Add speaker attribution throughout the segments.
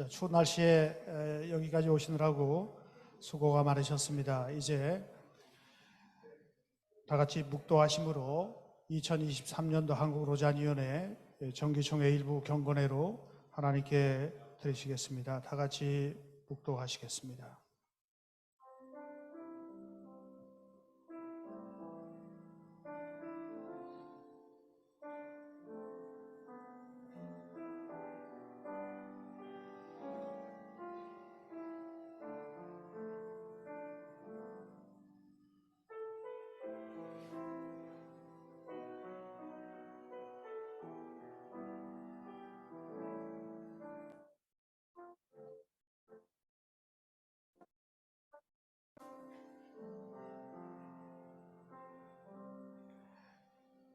Speaker 1: 추운 날씨에 여기까지 오시느라고 수고가 많으셨습니다. 이제 다 같이 묵도하심으로 2023년도 한국로잔위원회 정기총회 일부 경건회로 하나님께 드리시겠습니다. 다 같이 묵도하시겠습니다.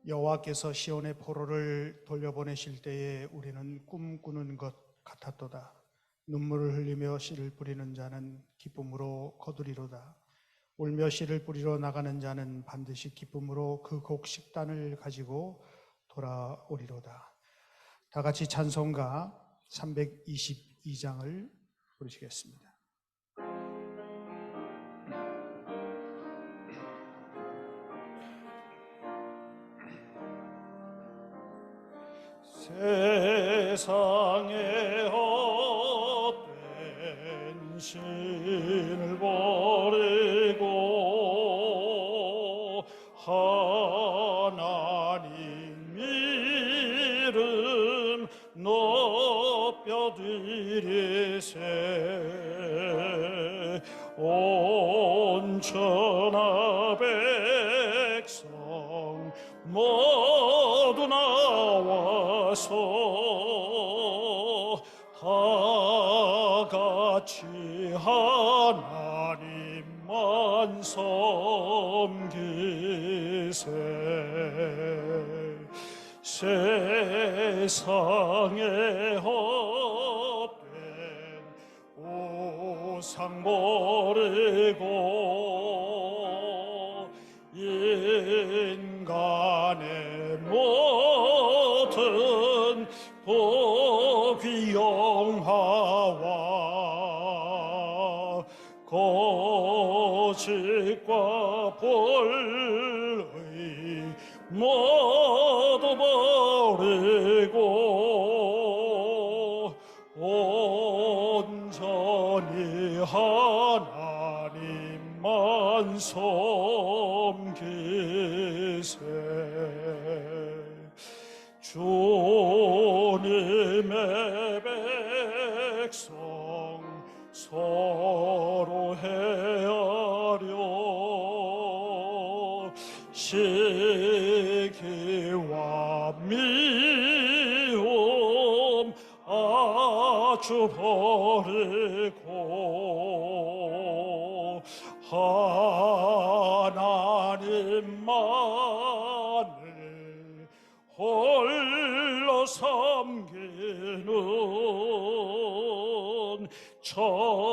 Speaker 1: 여호와께서 시온의 포로를 돌려보내실 때에 우리는 꿈꾸는 것 같았도다. 눈물을 흘리며 씨를 뿌리는 자는 기쁨으로 거두리로다. 울며 씨를 뿌리러 나가는 자는 반드시 기쁨으로 그 곡식단을 가지고 돌아오리로다. 다 같이 찬송가 322장을 부르시겠습니다.
Speaker 2: 세상에 헛된 신을 버리고 하나님 이름 높여드리세. 온 천하 백성 모두 나와서 다 같이 하나님만 섬기세. 세상에 헛된 우상 버리고 인간의 모든 복이 영화와 거짓과 불의 모두 버리고 온전히 하나님만 섬기세. 주님의 백성 서로 헤아려 시기와 미움 아주 버리고 하나님만을 홀로 섬기는 천국을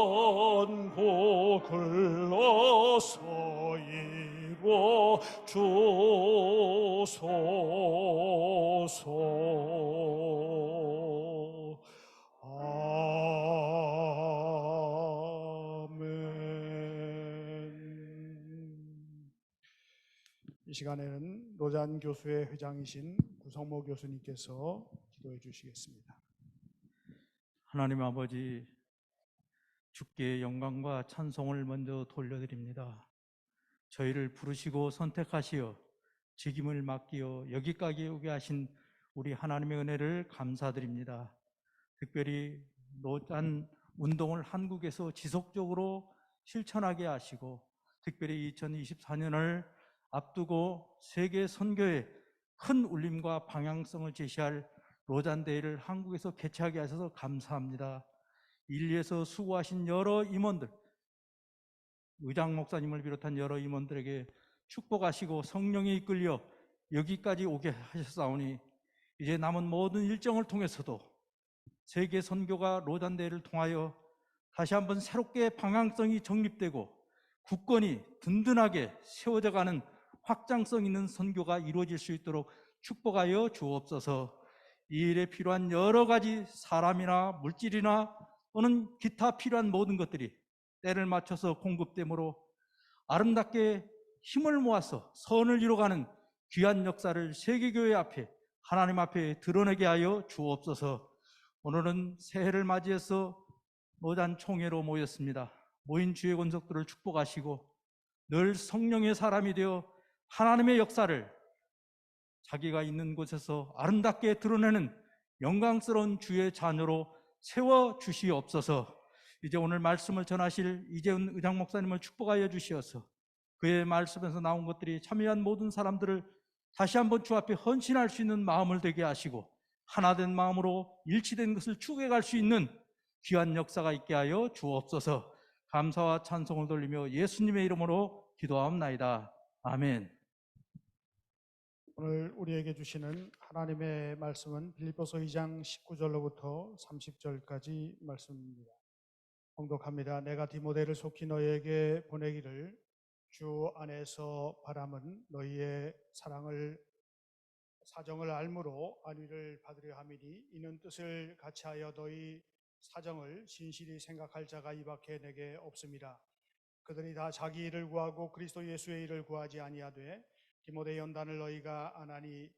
Speaker 2: 어서 이루어 주소서. 아멘. 이 시간에는 로잔 교수의 회장이신 구성모 교수님께서 기도해 주시겠습니다.
Speaker 3: 하나님 아버지, 주께 영광과 찬송을 먼저 돌려드립니다. 저희를 부르시고 선택하시어 직임을 맡기어 여기까지 오게 하신 우리 하나님의 은혜를 감사드립니다. 특별히 로잔 운동을 한국에서 지속적으로 실천하게 하시고, 특별히 2024년을 앞두고 세계 선교에 큰 울림과 방향성을 제시할 로잔 대회를 한국에서 개최하게 하셔서 감사합니다. 인리에서 수고하신 여러 임원들, 의장 목사님을 비롯한 여러 임원들에게 축복하시고 성령에 이끌려 여기까지 오게 하셨사오니, 이제 남은 모든 일정을 통해서도 세계 선교가 로잔 대회를 통하여 다시 한번 새롭게 방향성이 정립되고 굳건히 든든하게 세워져가는 확장성 있는 선교가 이루어질 수 있도록 축복하여 주옵소서. 이 일에 필요한 여러 가지 사람이나 물질이나 또는 기타 필요한 모든 것들이 때를 맞춰서 공급되므로 아름답게 힘을 모아서 선을 이루어가는 귀한 역사를 세계교회 앞에 하나님 앞에 드러내게 하여 주옵소서. 오늘은 새해를 맞이해서 노잔 총회로 모였습니다. 모인 주의 권속들을 축복하시고 늘 성령의 사람이 되어 하나님의 역사를 자기가 있는 곳에서 아름답게 드러내는 영광스러운 주의 자녀로 세워주시옵소서. 이제 오늘 말씀을 전하실 이재훈 의장 목사님을 축복하여 주시어서 그의 말씀에서 나온 것들이 참여한 모든 사람들을 다시 한번 주 앞에 헌신할 수 있는 마음을 되게 하시고 하나된 마음으로 일치된 것을 추구해 갈 수 있는 귀한 역사가 있게 하여 주옵소서. 감사와 찬송을 돌리며 예수님의 이름으로 기도하옵나이다. 아멘.
Speaker 2: 오늘 우리에게 주시는 하나님의 말씀은 빌립보서 2장 19절로부터 30절까지 말씀입니다. 봉독합니다. 내가 디모데를 속히 너희에게 보내기를 주 안에서 바람은 너희의 사정을 알므로 안위를 받으려 함이니 이는 뜻을 같이하여 너희 사정을 진실히 생각할 자가 이 밖에 내게 없음이라. 그들이 다 자기 일을 구하고 그리스도 예수의 일을 구하지 아니하되 디모데 연단을 너희가 안하니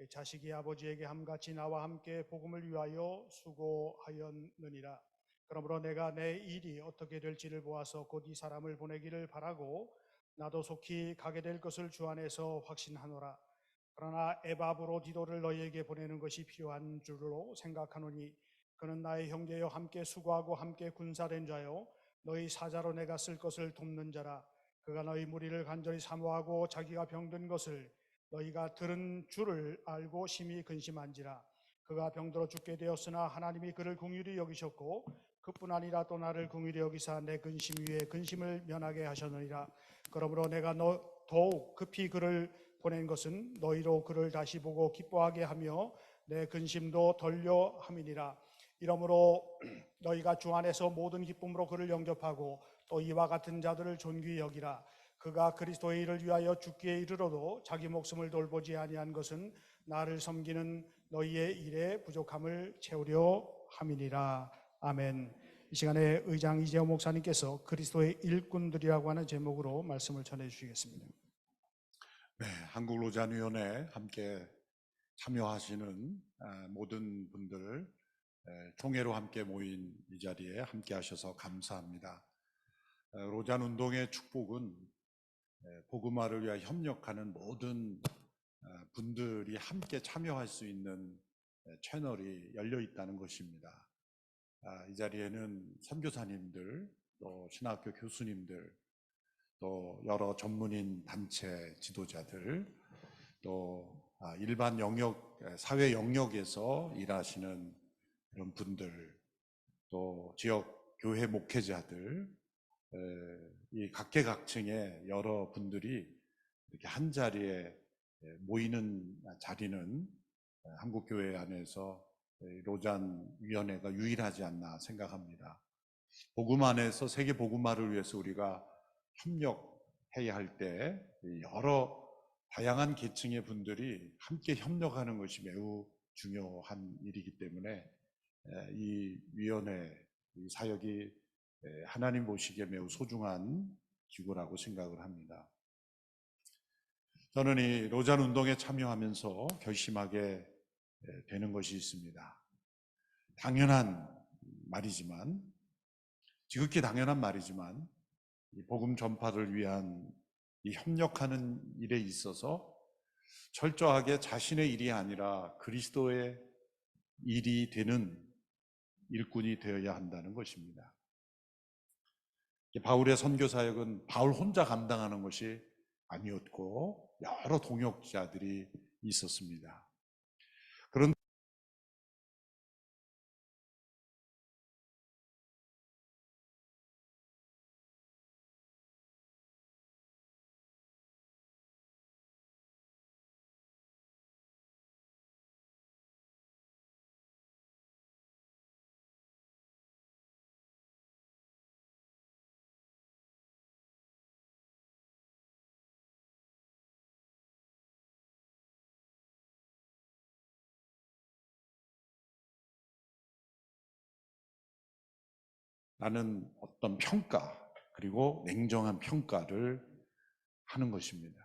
Speaker 2: 자식이 아버지에게 함같이 나와 함께 복음을 위하여 수고하였느니라. 그러므로 내가 내 일이 어떻게 될지를 보아서 곧 이 사람을 보내기를 바라고 나도 속히 가게 될 것을 주 안에서 확신하노라. 그러나 에바브로디도를 너희에게 보내는 것이 필요한 줄로 생각하노니 그는 나의 형제여 함께 수고하고 함께 군사된 자요 너희 사자로 내가 쓸 것을 돕는 자라. 그가 너희 무리를 간절히 사모하고 자기가 병든 것을 너희가 들은 줄을 알고 심히 근심한지라. 그가 병들어 죽게 되었으나 하나님이 그를 긍휼히 여기셨고 그뿐 아니라 또 나를 긍휼히 여기사 내 근심 위에 근심을 면하게 하셨느니라. 그러므로 내가 더욱 급히 그를 보낸 것은 너희로 그를 다시 보고 기뻐하게 하며 내 근심도 덜려 함이니라. 이러므로 너희가 주 안에서 모든 기쁨으로 그를 영접하고 또 이와 같은 자들을 존귀히 여기라. 그가 그리스도의 일을 위하여 죽기에 이르러도 자기 목숨을 돌보지 아니한 것은 나를 섬기는 너희의 일에 부족함을 채우려 함이니라. 아멘. 이 시간에 의장 이재호 목사님께서 그리스도의 일꾼들이라고 하는 제목으로 말씀을 전해 주시겠습니다.
Speaker 4: 네, 한국로잔위원회 함께 참여하시는 모든 분들 총회로 함께 모인 이 자리에 함께 하셔서 감사합니다. 로잔운동의 축복은 복음화를 위하여 협력하는 모든 분들이 함께 참여할 수 있는 채널이 열려 있다는 것입니다. 이 자리에는 선교사님들, 또 신학교 교수님들, 또 여러 전문인 단체 지도자들, 또 일반 영역, 사회 영역에서 일하시는 그런 분들, 또 지역 교회 목회자들, 이 각계각층의 여러 분들이 이렇게 한 자리에 모이는 자리는 한국교회 안에서 로잔위원회가 유일하지 않나 생각합니다. 복음 안에서 세계 복음화를 위해서 우리가 협력해야 할 때 여러 다양한 계층의 분들이 함께 협력하는 것이 매우 중요한 일이기 때문에 이 위원회, 이 사역이 하나님 보시기에 매우 소중한 기구라고 생각을 합니다. 저는 이 로잔 운동에 참여하면서 결심하게 되는 것이 있습니다. 당연한 말이지만, 지극히 당연한 말이지만 이 복음 전파를 위한 이 협력하는 일에 있어서 철저하게 자신의 일이 아니라 그리스도의 일이 되는 일꾼이 되어야 한다는 것입니다. 바울의 선교 사역은 바울 혼자 감당하는 것이 아니었고 여러 동역자들이 있었습니다. 그런 어떤 평가, 그리고 냉정한 평가를 하는 것입니다.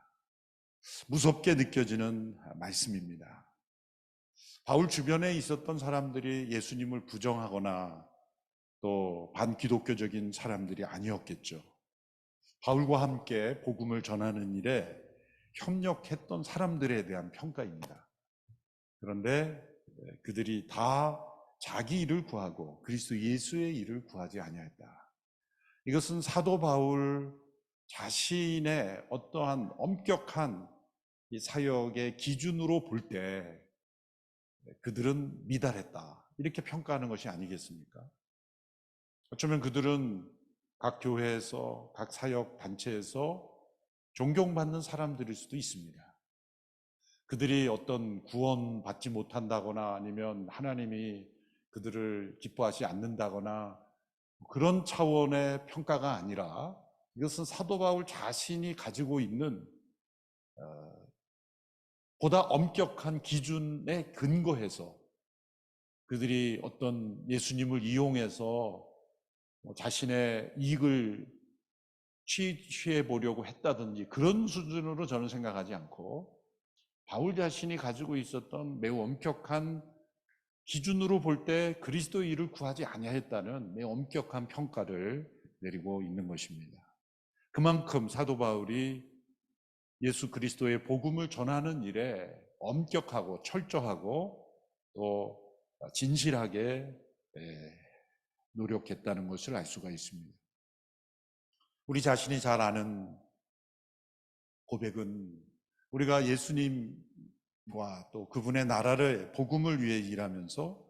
Speaker 4: 무섭게 느껴지는 말씀입니다. 바울 주변에 있었던 사람들이 예수님을 부정하거나 또 반기독교적인 사람들이 아니었겠죠. 바울과 함께 복음을 전하는 일에 협력했던 사람들에 대한 평가입니다. 그런데 그들이 다 자기 일을 구하고 그리스도 예수의 일을 구하지 아니하였다. 이것은 사도 바울 자신의 어떠한 엄격한 이 사역의 기준으로 볼 때 그들은 미달했다, 이렇게 평가하는 것이 아니겠습니까? 어쩌면 그들은 각 교회에서, 각 사역 단체에서 존경받는 사람들일 수도 있습니다. 그들이 어떤 구원받지 못한다거나 아니면 하나님이 그들을 기뻐하지 않는다거나 그런 차원의 평가가 아니라, 이것은 사도 바울 자신이 가지고 있는 보다 엄격한 기준에 근거해서 그들이 어떤 예수님을 이용해서 자신의 이익을 취해 보려고 했다든지 그런 수준으로 저는 생각하지 않고, 바울 자신이 가지고 있었던 매우 엄격한 기준으로 볼 때 그리스도의 일을 구하지 아니하였다는 매우 엄격한 평가를 내리고 있는 것입니다. 그만큼 사도 바울이 예수 그리스도의 복음을 전하는 일에 엄격하고 철저하고 또 진실하게 노력했다는 것을 알 수가 있습니다. 우리 자신이 잘 아는 고백은, 우리가 예수님과 또 그분의 나라를 복음을 위해 일하면서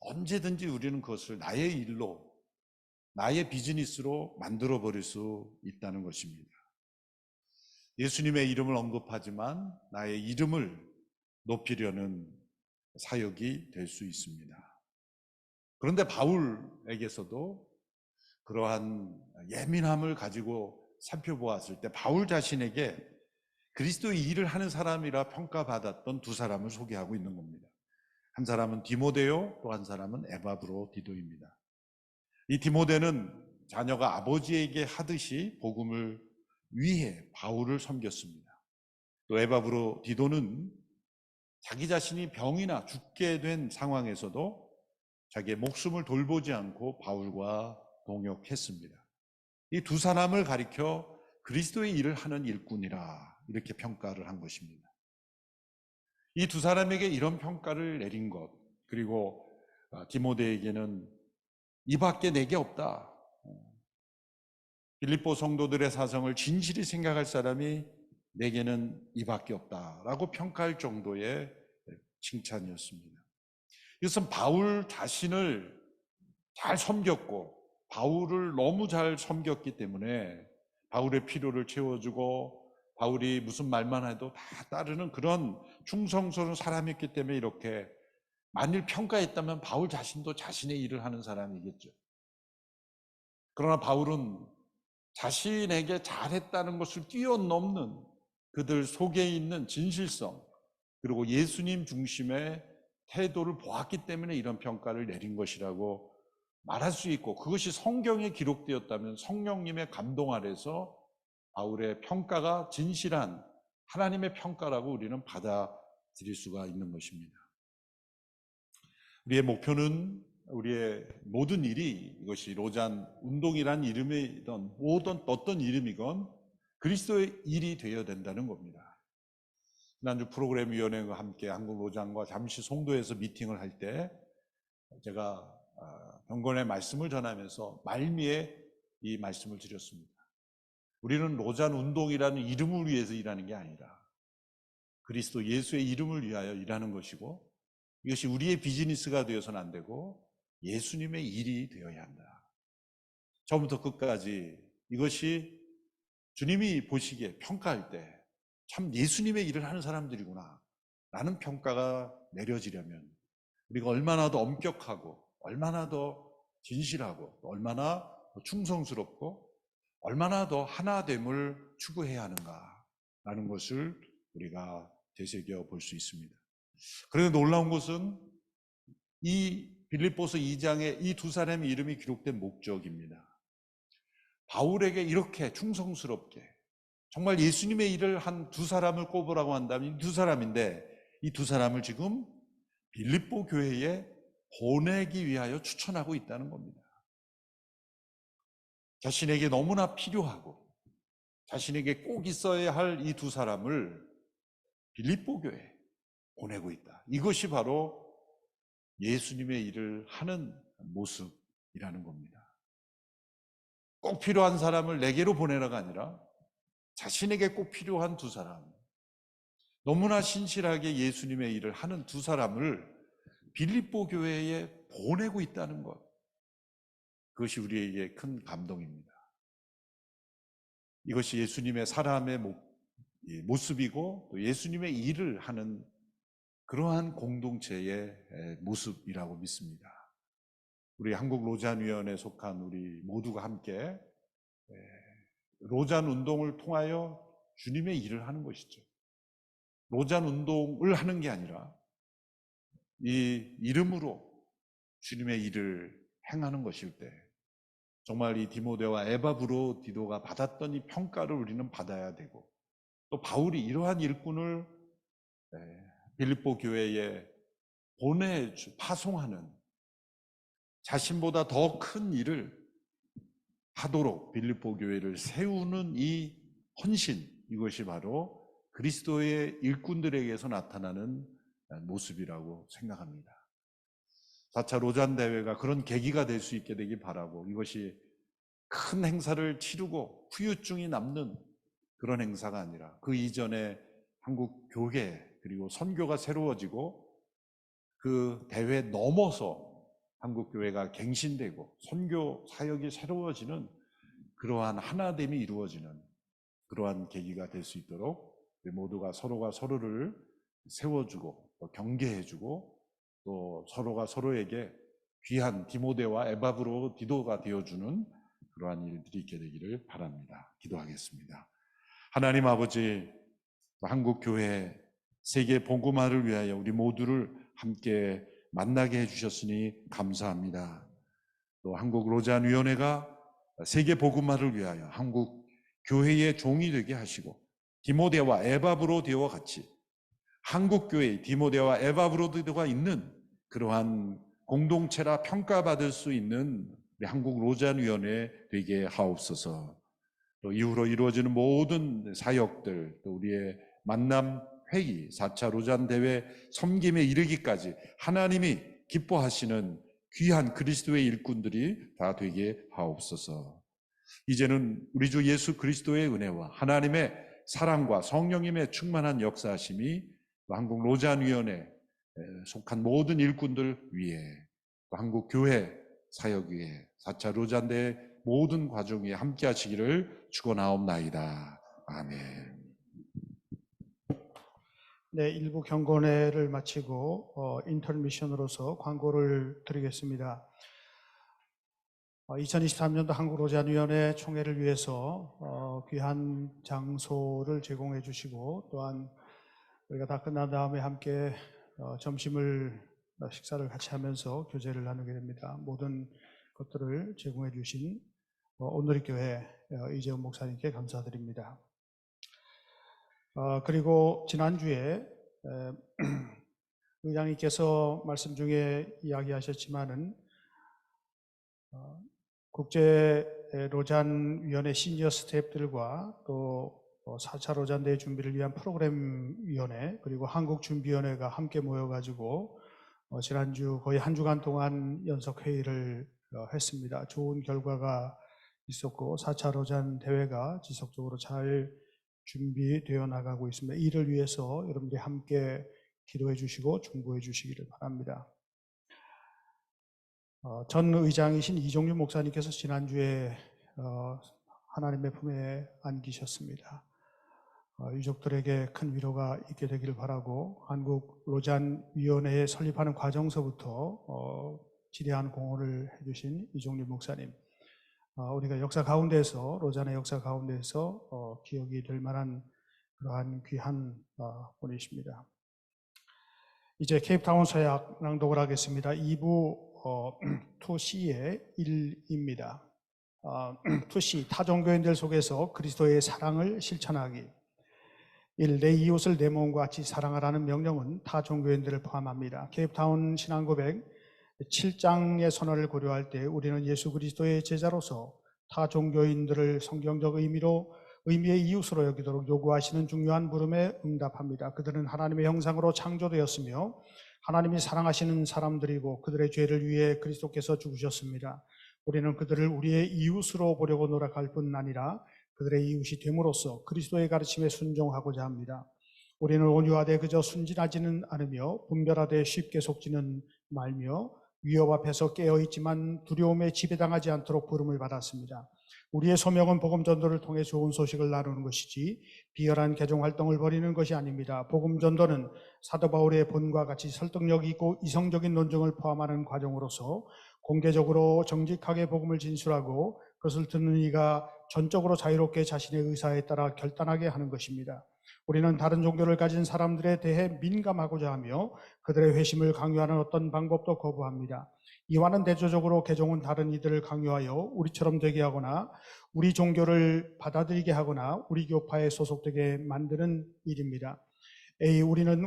Speaker 4: 언제든지 우리는 그것을 나의 일로, 나의 비즈니스로 만들어 버릴 수 있다는 것입니다. 예수님의 이름을 언급하지만 나의 이름을 높이려는 사역이 될 수 있습니다. 그런데 바울에게서도 그러한 예민함을 가지고 살펴보았을 때 바울 자신에게 그리스도의 일을 하는 사람이라 평가받았던 두 사람을 소개하고 있는 겁니다. 한 사람은 디모데요, 또 한 사람은 에바브로디도입니다. 이 디모데는 자녀가 아버지에게 하듯이 복음을 위해 바울을 섬겼습니다. 또 에바브로디도는 자기 자신이 병이나 죽게 된 상황에서도 자기의 목숨을 돌보지 않고 바울과 동역했습니다. 이 두 사람을 가리켜 그리스도의 일을 하는 일꾼이라 이렇게 평가를 한 것입니다. 이 두 사람에게 이런 평가를 내린 것, 그리고 디모데에게는 이밖에 내게 없다, 빌립보 성도들의 사정을 진실히 생각할 사람이 내게는 이밖에 없다라고 평가할 정도의 칭찬이었습니다. 이것은 바울 자신을 잘 섬겼고 바울을 너무 잘 섬겼기 때문에 바울의 필요를 채워주고 바울이 무슨 말만 해도 다 따르는 그런 충성스러운 사람이었기 때문에 이렇게, 만일 평가했다면 바울 자신도 자신의 일을 하는 사람이겠죠. 그러나 바울은 자신에게 잘했다는 것을 뛰어넘는 그들 속에 있는 진실성, 그리고 예수님 중심의 태도를 보았기 때문에 이런 평가를 내린 것이라고 말할 수 있고, 그것이 성경에 기록되었다면 성령님의 감동 아래서 바울의 평가가 진실한 하나님의 평가라고 우리는 받아들일 수가 있는 것입니다. 우리의 목표는 우리의 모든 일이, 이것이 로잔 운동이란 이름이든 어떤 이름이건 그리스도의 일이 되어야 된다는 겁니다. 지난주 프로그램위원회와 함께 한국로장과 잠시 송도에서 미팅을 할 때 제가 경건의 말씀을 전하면서 말미에 이 말씀을 드렸습니다. 우리는 로잔 운동이라는 이름을 위해서 일하는 게 아니라 그리스도 예수의 이름을 위하여 일하는 것이고, 이것이 우리의 비즈니스가 되어서는 안 되고 예수님의 일이 되어야 한다. 처음부터 끝까지 이것이 주님이 보시기에 평가할 때 참 예수님의 일을 하는 사람들이구나 라는 평가가 내려지려면 우리가 얼마나 더 엄격하고 얼마나 더 진실하고 얼마나 더 충성스럽고 얼마나 더 하나됨을 추구해야 하는가라는 것을 우리가 되새겨 볼 수 있습니다. 그런데 놀라운 것은 이 빌립보서 2장에 이 두 사람의 이름이 기록된 목적입니다. 바울에게 이렇게 충성스럽게 정말 예수님의 일을 한 두 사람을 꼽으라고 한다면 이 두 사람인데, 이 두 사람을 지금 빌립보 교회에 보내기 위하여 추천하고 있다는 겁니다. 자신에게 너무나 필요하고 자신에게 꼭 있어야 할 이 두 사람을 빌립보 교회에 보내고 있다. 이것이 바로 예수님의 일을 하는 모습이라는 겁니다. 꼭 필요한 사람을 내게로 보내라가 아니라 자신에게 꼭 필요한 두 사람, 너무나 신실하게 예수님의 일을 하는 두 사람을 빌립보 교회에 보내고 있다는 것, 그것이 우리에게 큰 감동입니다. 이것이 예수님의 사람의 모습이고 또 예수님의 일을 하는 그러한 공동체의 모습이라고 믿습니다. 우리 한국 로잔위원회에 속한 우리 모두가 함께 로잔 운동을 통하여 주님의 일을 하는 것이죠. 로잔 운동을 하는 게 아니라 이 이름으로 주님의 일을 행하는 것일 때 정말 이 디모데와 에바브로디도가 받았던 이 평가를 우리는 받아야 되고, 또 바울이 이러한 일꾼을 빌립보 교회에 파송하는, 자신보다 더 큰 일을 하도록 빌립보 교회를 세우는 이 헌신, 이것이 바로 그리스도의 일꾼들에게서 나타나는 모습이라고 생각합니다. 4차 로잔 대회가 그런 계기가 될 수 있게 되길 바라고, 이것이 큰 행사를 치르고 후유증이 남는 그런 행사가 아니라 그 이전에 한국 교회 그리고 선교가 새로워지고 그 대회 넘어서 한국 교회가 갱신되고 선교 사역이 새로워지는 그러한 하나됨이 이루어지는 그러한 계기가 될 수 있도록 우리 모두가 서로가 서로를 세워주고 또 경계해주고 또 서로가 서로에게 귀한 디모데와 에바브로디도가 되어주는 그러한 일들이 있게 되기를 바랍니다. 기도하겠습니다. 하나님 아버지, 한국 교회 세계 복음화를 위하여 우리 모두를 함께 만나게 해주셨으니 감사합니다. 또 한국 로잔위원회가 세계 복음화를 위하여 한국 교회의 종이 되게 하시고 디모데와 에바브로디도와 같이 한국 교회의 디모데와 에바브로디도가 있는 그러한 공동체라 평가받을 수 있는 우리 한국 로잔위원회 되게 하옵소서. 또 이후로 이루어지는 모든 사역들, 또 우리의 만남 회의, 4차 로잔 대회 섬김에 이르기까지 하나님이 기뻐하시는 귀한 그리스도의 일꾼들이 다 되게 하옵소서. 이제는 우리 주 예수 그리스도의 은혜와 하나님의 사랑과 성령님의 충만한 역사하심이 한국 로잔위원회에 속한 모든 일꾼들 위에, 한국 교회 사역 위에, 4차 로잔 대회 모든 과정 위에 함께 하시기를 축원하옵나이다. 아멘.
Speaker 2: 네, 일부 경건회를 마치고 인터미션으로서 광고를 드리겠습니다. 2023년도 한국로잔위원회 총회를 위해서 귀한 장소를 제공해 주시고, 또한 우리가 다 끝난 다음에 함께 식사를 같이 하면서 교제를 나누게 됩니다. 모든 것들을 제공해 주신 온누리교회 이재훈 목사님께 감사드립니다. 그리고 지난주에 의장님께서 말씀 중에 이야기하셨지만은 국제 로잔 위원회 시니어 스태프들과 또 4차 로잔 대회 준비를 위한 프로그램 위원회 그리고 한국 준비위원회가 함께 모여가지고 지난주 거의 한 주간 동안 연석 회의를 했습니다. 좋은 결과가 있었고 4차 로잔 대회가 지속적으로 잘 준비되어 나가고 있습니다. 이를 위해서 여러분들이 함께 기도해 주시고 중보해 주시기를 바랍니다. 전 의장이신 이종윤 목사님께서 지난주에 하나님의 품에 안기셨습니다. 유족들에게 큰 위로가 있게 되기를 바라고, 한국 로잔 위원회에 설립하는 과정서부터 지대한 공헌을 해주신 이종윤 목사님, 우리가 역사 가운데서, 로잔의 역사 가운데서 기억이 될 만한 그러한 귀한 분이십니다. 이제 케이프타운 서약 낭독을 하겠습니다. 2부 2C의 1입니다. 2C, 타종교인들 속에서 그리스도의 사랑을 실천하기. 1. 내 이웃을 내 몸과 같이 사랑하라는 명령은 타종교인들을 포함합니다. 케이프타운 신앙고백 7장의 선언을 고려할 때 우리는 예수 그리스도의 제자로서 타종교인들을 성경적 의미의 이웃으로 여기도록 요구하시는 중요한 부름에 응답합니다. 그들은 하나님의 형상으로 창조되었으며 하나님이 사랑하시는 사람들이고 그들의 죄를 위해 그리스도께서 죽으셨습니다. 우리는 그들을 우리의 이웃으로 보려고 노력할 뿐 아니라 그들의 이웃이 됨으로써 그리스도의 가르침에 순종하고자 합니다. 우리는 온유하되 그저 순진하지는 않으며 분별하되 쉽게 속지는 말며 위협 앞에서 깨어있지만 두려움에 지배당하지 않도록 부름을 받았습니다. 우리의 소명은 복음 전도를 통해 좋은 소식을 나누는 것이지 비열한 개종 활동을 벌이는 것이 아닙니다. 복음 전도는 사도 바울의 본과 같이 설득력 있고 이성적인 논증을 포함하는 과정으로서 공개적으로 정직하게 복음을 진술하고 그것을 듣는 이가 전적으로 자유롭게 자신의 의사에 따라 결단하게 하는 것입니다. 우리는 다른 종교를 가진 사람들에 대해 민감하고자 하며 그들의 회심을 강요하는 어떤 방법도 거부합니다. 이와는 대조적으로 개종은 다른 이들을 강요하여 우리처럼 되게 하거나 우리 종교를 받아들이게 하거나 우리 교파에 소속되게 만드는 일입니다. 우리는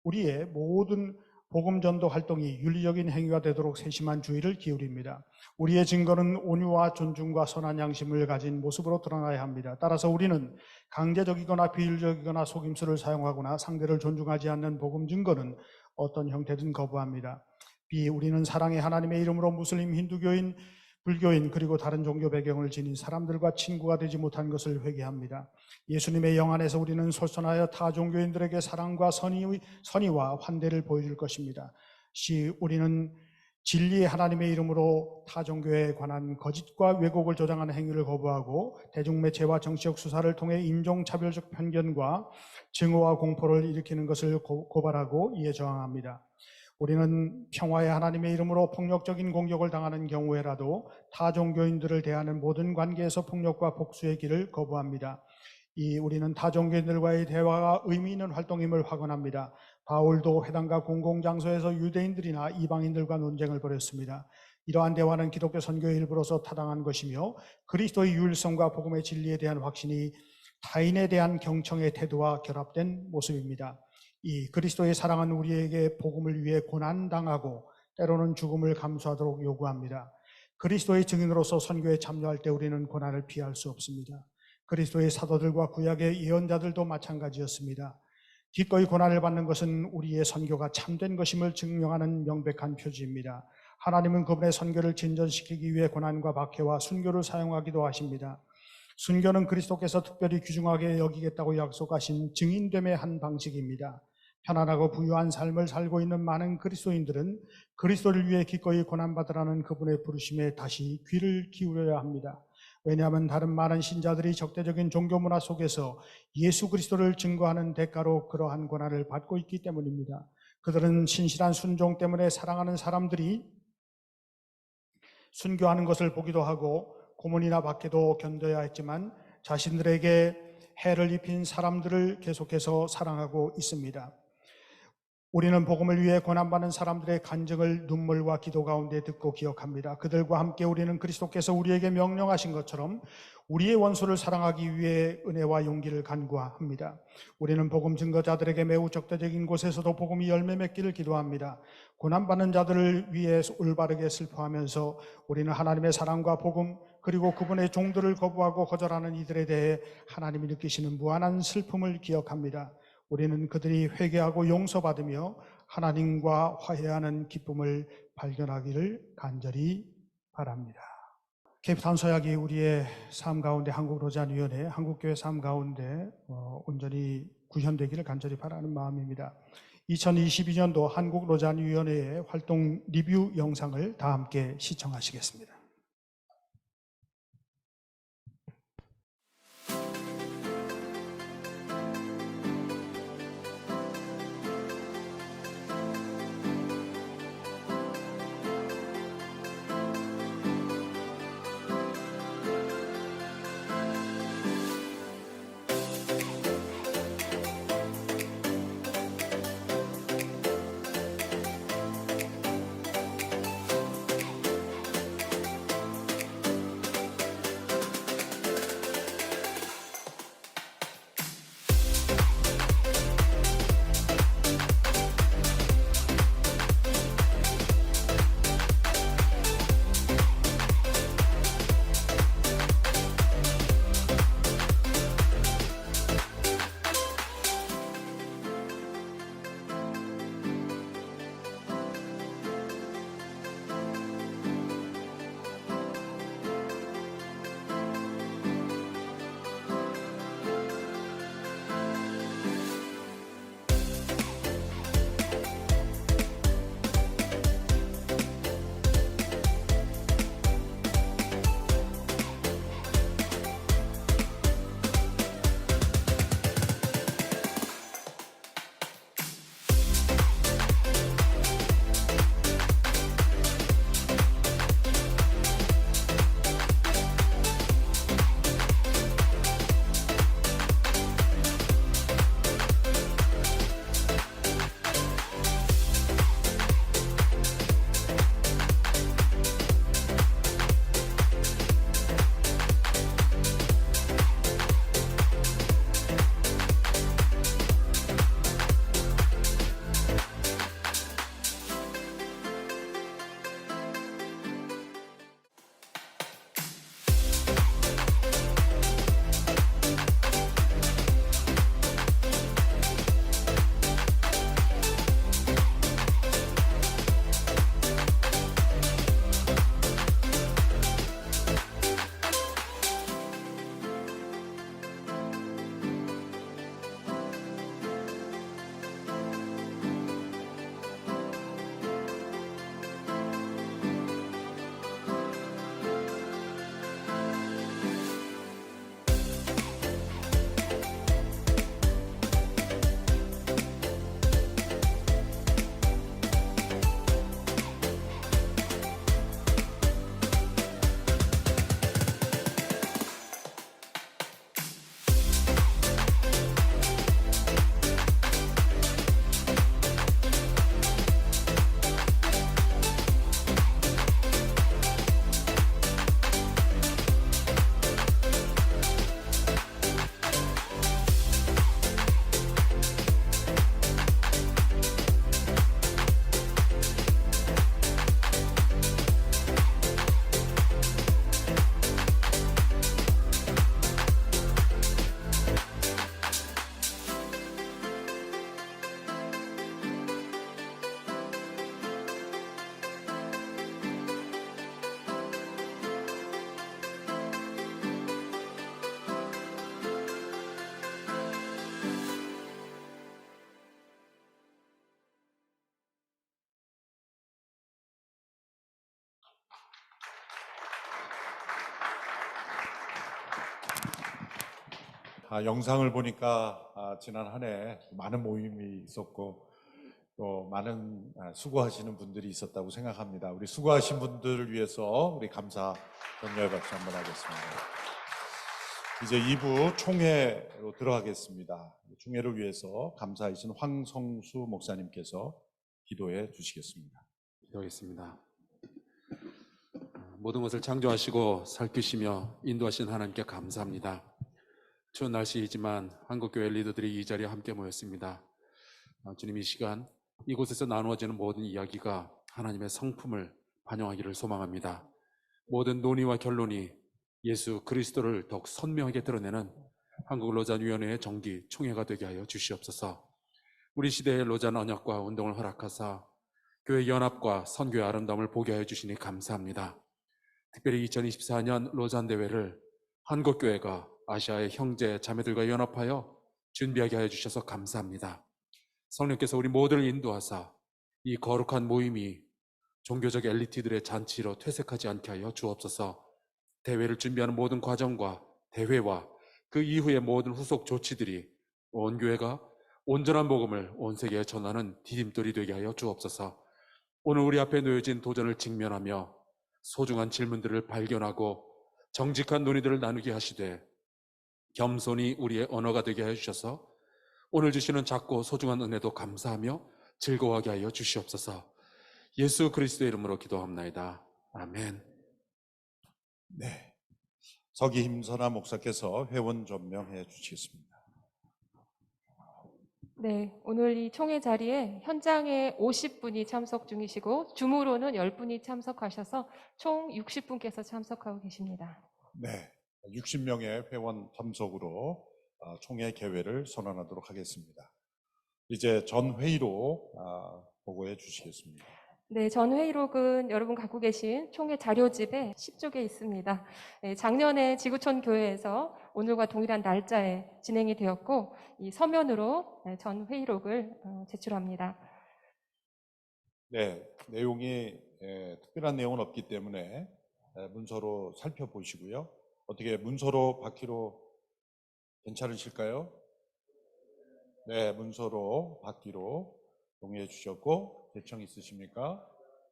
Speaker 2: 우리의 모든 복음 전도 활동이 윤리적인 행위가 되도록 세심한 주의를 기울입니다. 우리의 증거는 온유와 존중과 선한 양심을 가진 모습으로 드러나야 합니다. 따라서 우리는 강제적이거나 비윤리적이거나 속임수를 사용하거나 상대를 존중하지 않는 복음 증거는 어떤 형태든 거부합니다. 우리는 사랑의 하나님의 이름으로 무슬림, 힌두교인, 불교인 그리고 다른 종교 배경을 지닌 사람들과 친구가 되지 못한 것을 회개합니다. 예수님의 영 안에서 우리는 솔선하여 타 종교인들에게 사랑과 선의와 환대를 보여줄 것입니다. 우리는 진리의 하나님의 이름으로 타 종교에 관한 거짓과 왜곡을 조장하는 행위를 거부하고 대중매체와 정치적 수사를 통해 인종차별적 편견과 증오와 공포를 일으키는 것을 고발하고 이에 저항합니다. 우리는 평화의 하나님의 이름으로 폭력적인 공격을 당하는 경우에라도 타 종교인들을 대하는 모든 관계에서 폭력과 복수의 길을 거부합니다. 우리는 타 종교인들과의 대화가 의미 있는 활동임을 확언합니다. 바울도 회당과 공공장소에서 유대인들이나 이방인들과 논쟁을 벌였습니다. 이러한 대화는 기독교 선교의 일부로서 타당한 것이며 그리스도의 유일성과 복음의 진리에 대한 확신이 타인에 대한 경청의 태도와 결합된 모습입니다. 그리스도의 사랑은 우리에게 복음을 위해 고난당하고 때로는 죽음을 감수하도록 요구합니다. 그리스도의 증인으로서 선교에 참여할 때 우리는 고난을 피할 수 없습니다. 그리스도의 사도들과 구약의 예언자들도 마찬가지였습니다. 기꺼이 고난을 받는 것은 우리의 선교가 참된 것임을 증명하는 명백한 표지입니다. 하나님은 그분의 선교를 진전시키기 위해 고난과 박해와 순교를 사용하기도 하십니다. 순교는 그리스도께서 특별히 귀중하게 여기겠다고 약속하신 증인됨의 한 방식입니다. 편안하고 부유한 삶을 살고 있는 많은 그리스도인들은 그리스도를 위해 기꺼이 고난받으라는 그분의 부르심에 다시 귀를 기울여야 합니다. 왜냐하면 다른 많은 신자들이 적대적인 종교 문화 속에서 예수 그리스도를 증거하는 대가로 그러한 고난을 받고 있기 때문입니다. 그들은 신실한 순종 때문에 사랑하는 사람들이 순교하는 것을 보기도 하고 고문이나 박해도 견뎌야 했지만 자신들에게 해를 입힌 사람들을 계속해서 사랑하고 있습니다. 우리는 복음을 위해 고난받는 사람들의 간증을 눈물과 기도 가운데 듣고 기억합니다. 그들과 함께 우리는 그리스도께서 우리에게 명령하신 것처럼 우리의 원수를 사랑하기 위해 은혜와 용기를 간구합니다. 우리는 복음 증거자들에게 매우 적대적인 곳에서도 복음이 열매 맺기를 기도합니다. 고난받는 자들을 위해 올바르게 슬퍼하면서 우리는 하나님의 사랑과 복음 그리고 그분의 종들을 거부하고 거절하는 이들에 대해 하나님이 느끼시는 무한한 슬픔을 기억합니다. 우리는 그들이 회개하고 용서받으며 하나님과 화해하는 기쁨을 발견하기를 간절히 바랍니다. 케이프타운 서약이 우리의 삶 가운데 한국로잔위원회, 한국교회 삶 가운데 온전히 구현되기를 간절히 바라는 마음입니다. 2022년도 한국로잔위원회의 활동 리뷰 영상을 다 함께 시청하시겠습니다.
Speaker 4: 영상을 보니까 지난 한 해 많은 모임이 있었고 또 많은 수고하시는 분들이 있었다고 생각합니다. 우리 수고하신 분들을 위해서 우리 감사 격려의 박수 한번 하겠습니다. 이제 2부 총회로 들어가겠습니다. 총회를 위해서 감사하신 황성수 목사님께서 기도해 주시겠습니다.
Speaker 5: 기도하겠습니다. 모든 것을 창조하시고 살피시며 인도하신 하나님께 감사합니다. 추운 날씨이지만 한국교회 리더들이 이 자리에 함께 모였습니다. 주님, 이 시간 이곳에서 나누어지는 모든 이야기가 하나님의 성품을 반영하기를 소망합니다. 모든 논의와 결론이 예수 그리스도를 더욱 선명하게 드러내는 한국로잔위원회의 정기 총회가 되게 하여 주시옵소서. 우리 시대의 로잔 언약과 운동을 허락하사 교회 연합과 선교의 아름다움을 보게 하여 주시니 감사합니다. 특별히 2024년 로잔 대회를 한국교회가 아시아의 형제 자매들과 연합하여 준비하게 하여 주셔서 감사합니다. 성령께서 우리 모두를 인도하사 이 거룩한 모임이 종교적 엘리트들의 잔치로 퇴색하지 않게 하여 주옵소서. 대회를 준비하는 모든 과정과 대회와 그 이후의 모든 후속 조치들이 온 교회가 온전한 복음을 온 세계에 전하는 디딤돌이 되게 하여 주옵소서. 오늘 우리 앞에 놓여진 도전을 직면하며 소중한 질문들을 발견하고 정직한 논의들을 나누게 하시되 겸손히 우리의 언어가 되게 하여 주셔서 오늘 주시는 작고 소중한 은혜도 감사하며 즐거워하게 하여 주시옵소서. 예수 그리스도의 이름으로 기도합나이다. 아멘.
Speaker 4: 네, 서기 힘선아 목사께서 회원 전명해 주시겠습니다.
Speaker 6: 네, 오늘 이 총회 자리에 현장에 50분이 참석 중이시고 줌으로는 10분이 참석하셔서 총 60분께서 참석하고 계십니다.
Speaker 4: 네, 60명의 회원 참석으로 총회 개회를 선언하도록 하겠습니다. 이제 전 회의로 보고해 주시겠습니다.
Speaker 6: 네, 전 회의록은 여러분 갖고 계신 총회 자료집에 10쪽에 있습니다. 네, 작년에 지구촌 교회에서 오늘과 동일한 날짜에 진행이 되었고 이 서면으로 전 회의록을 제출합니다.
Speaker 4: 네, 내용이 특별한 내용은 없기 때문에 문서로 살펴보시고요. 어떻게 문서로 받기로 괜찮으실까요? 네, 문서로 받기로 동의해 주셨고 대청 있으십니까?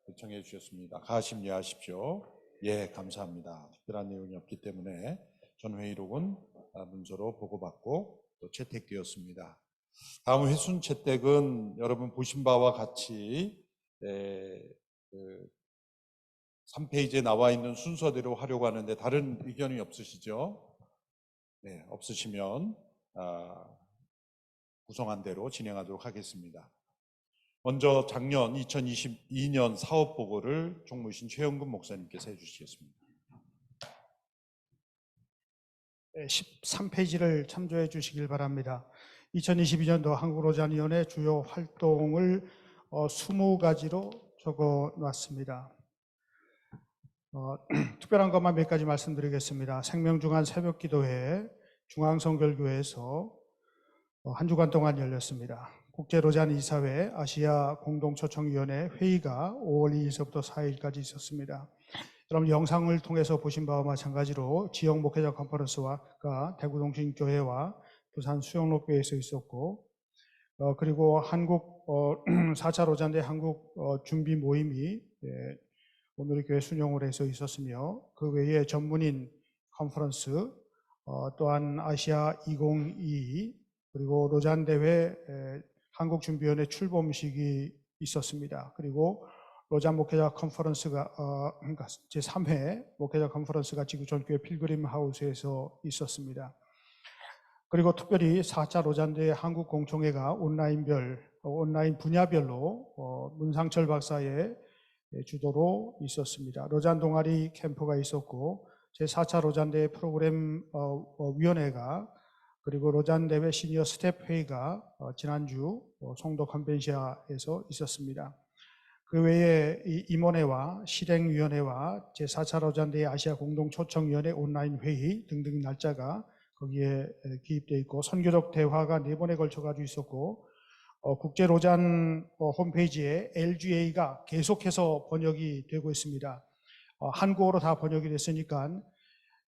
Speaker 4: 대청해 주셨습니다. 가심 예하십시오. 예, 감사합니다. 특별한 내용이 없기 때문에 전회의록은 문서로 보고받고 또 채택되었습니다. 다음 회순 채택은 여러분 보신 바와 같이 3페이지에 나와 있는 순서대로 하려고 하는데 다른 의견이 없으시죠? 네, 없으시면 구성한 대로 진행하도록 하겠습니다. 먼저 작년 2022년 사업보고를 총무신 최영근 목사님께서 해주시겠습니다.
Speaker 2: 13페이지를 참조해 주시길 바랍니다. 2022년도 한국로잔위원회 주요 활동을 20가지로 적어 놨습니다. 특별한 것만 몇 가지 말씀드리겠습니다. 생명중한 새벽기도회 중앙성결교회에서 한 주간 동안 열렸습니다. 국제로잔 이사회 아시아 공동초청위원회 회의가 5월 2일서부터 4일까지 있었습니다. 여러분 영상을 통해서 보신 바와 마찬가지로 지역 목회자 컨퍼런스가 대구동신교회와 부산 수영록교회에서 있었고 그리고 한국 4차 로잔대 한국 준비 모임이 오늘 교회 순영을 해서 있었으며 그 외에 전문인 컨퍼런스 또한 아시아 2022 그리고 로잔 대회 한국준비위원회 출범식이 있었습니다. 그리고 로잔 목회자 컨퍼런스가 그러니까 제3회 목회자 컨퍼런스가 지구촌교회 필그림 하우스에서 있었습니다. 그리고 특별히 4차 로잔대 한국 공총회가 온라인 분야별로 문상철 박사의 주도로 있었습니다. 로잔 동아리 캠프가 있었고 제4차 로잔대 프로그램 위원회가 그리고 로잔 대회 시니어 스텝 회의가 지난주 송도 컨벤시아에서 있었습니다. 그 외에 임원회와 실행위원회와 제4차 로잔대의 아시아 공동초청위원회 온라인 회의 등등 날짜가 거기에 기입되어 있고 선교적 대화가 4번에 걸쳐 가지고 있었고 국제로잔 홈페이지에 LGA가 계속해서 번역이 되고 있습니다. 한국어로 다 번역이 됐으니까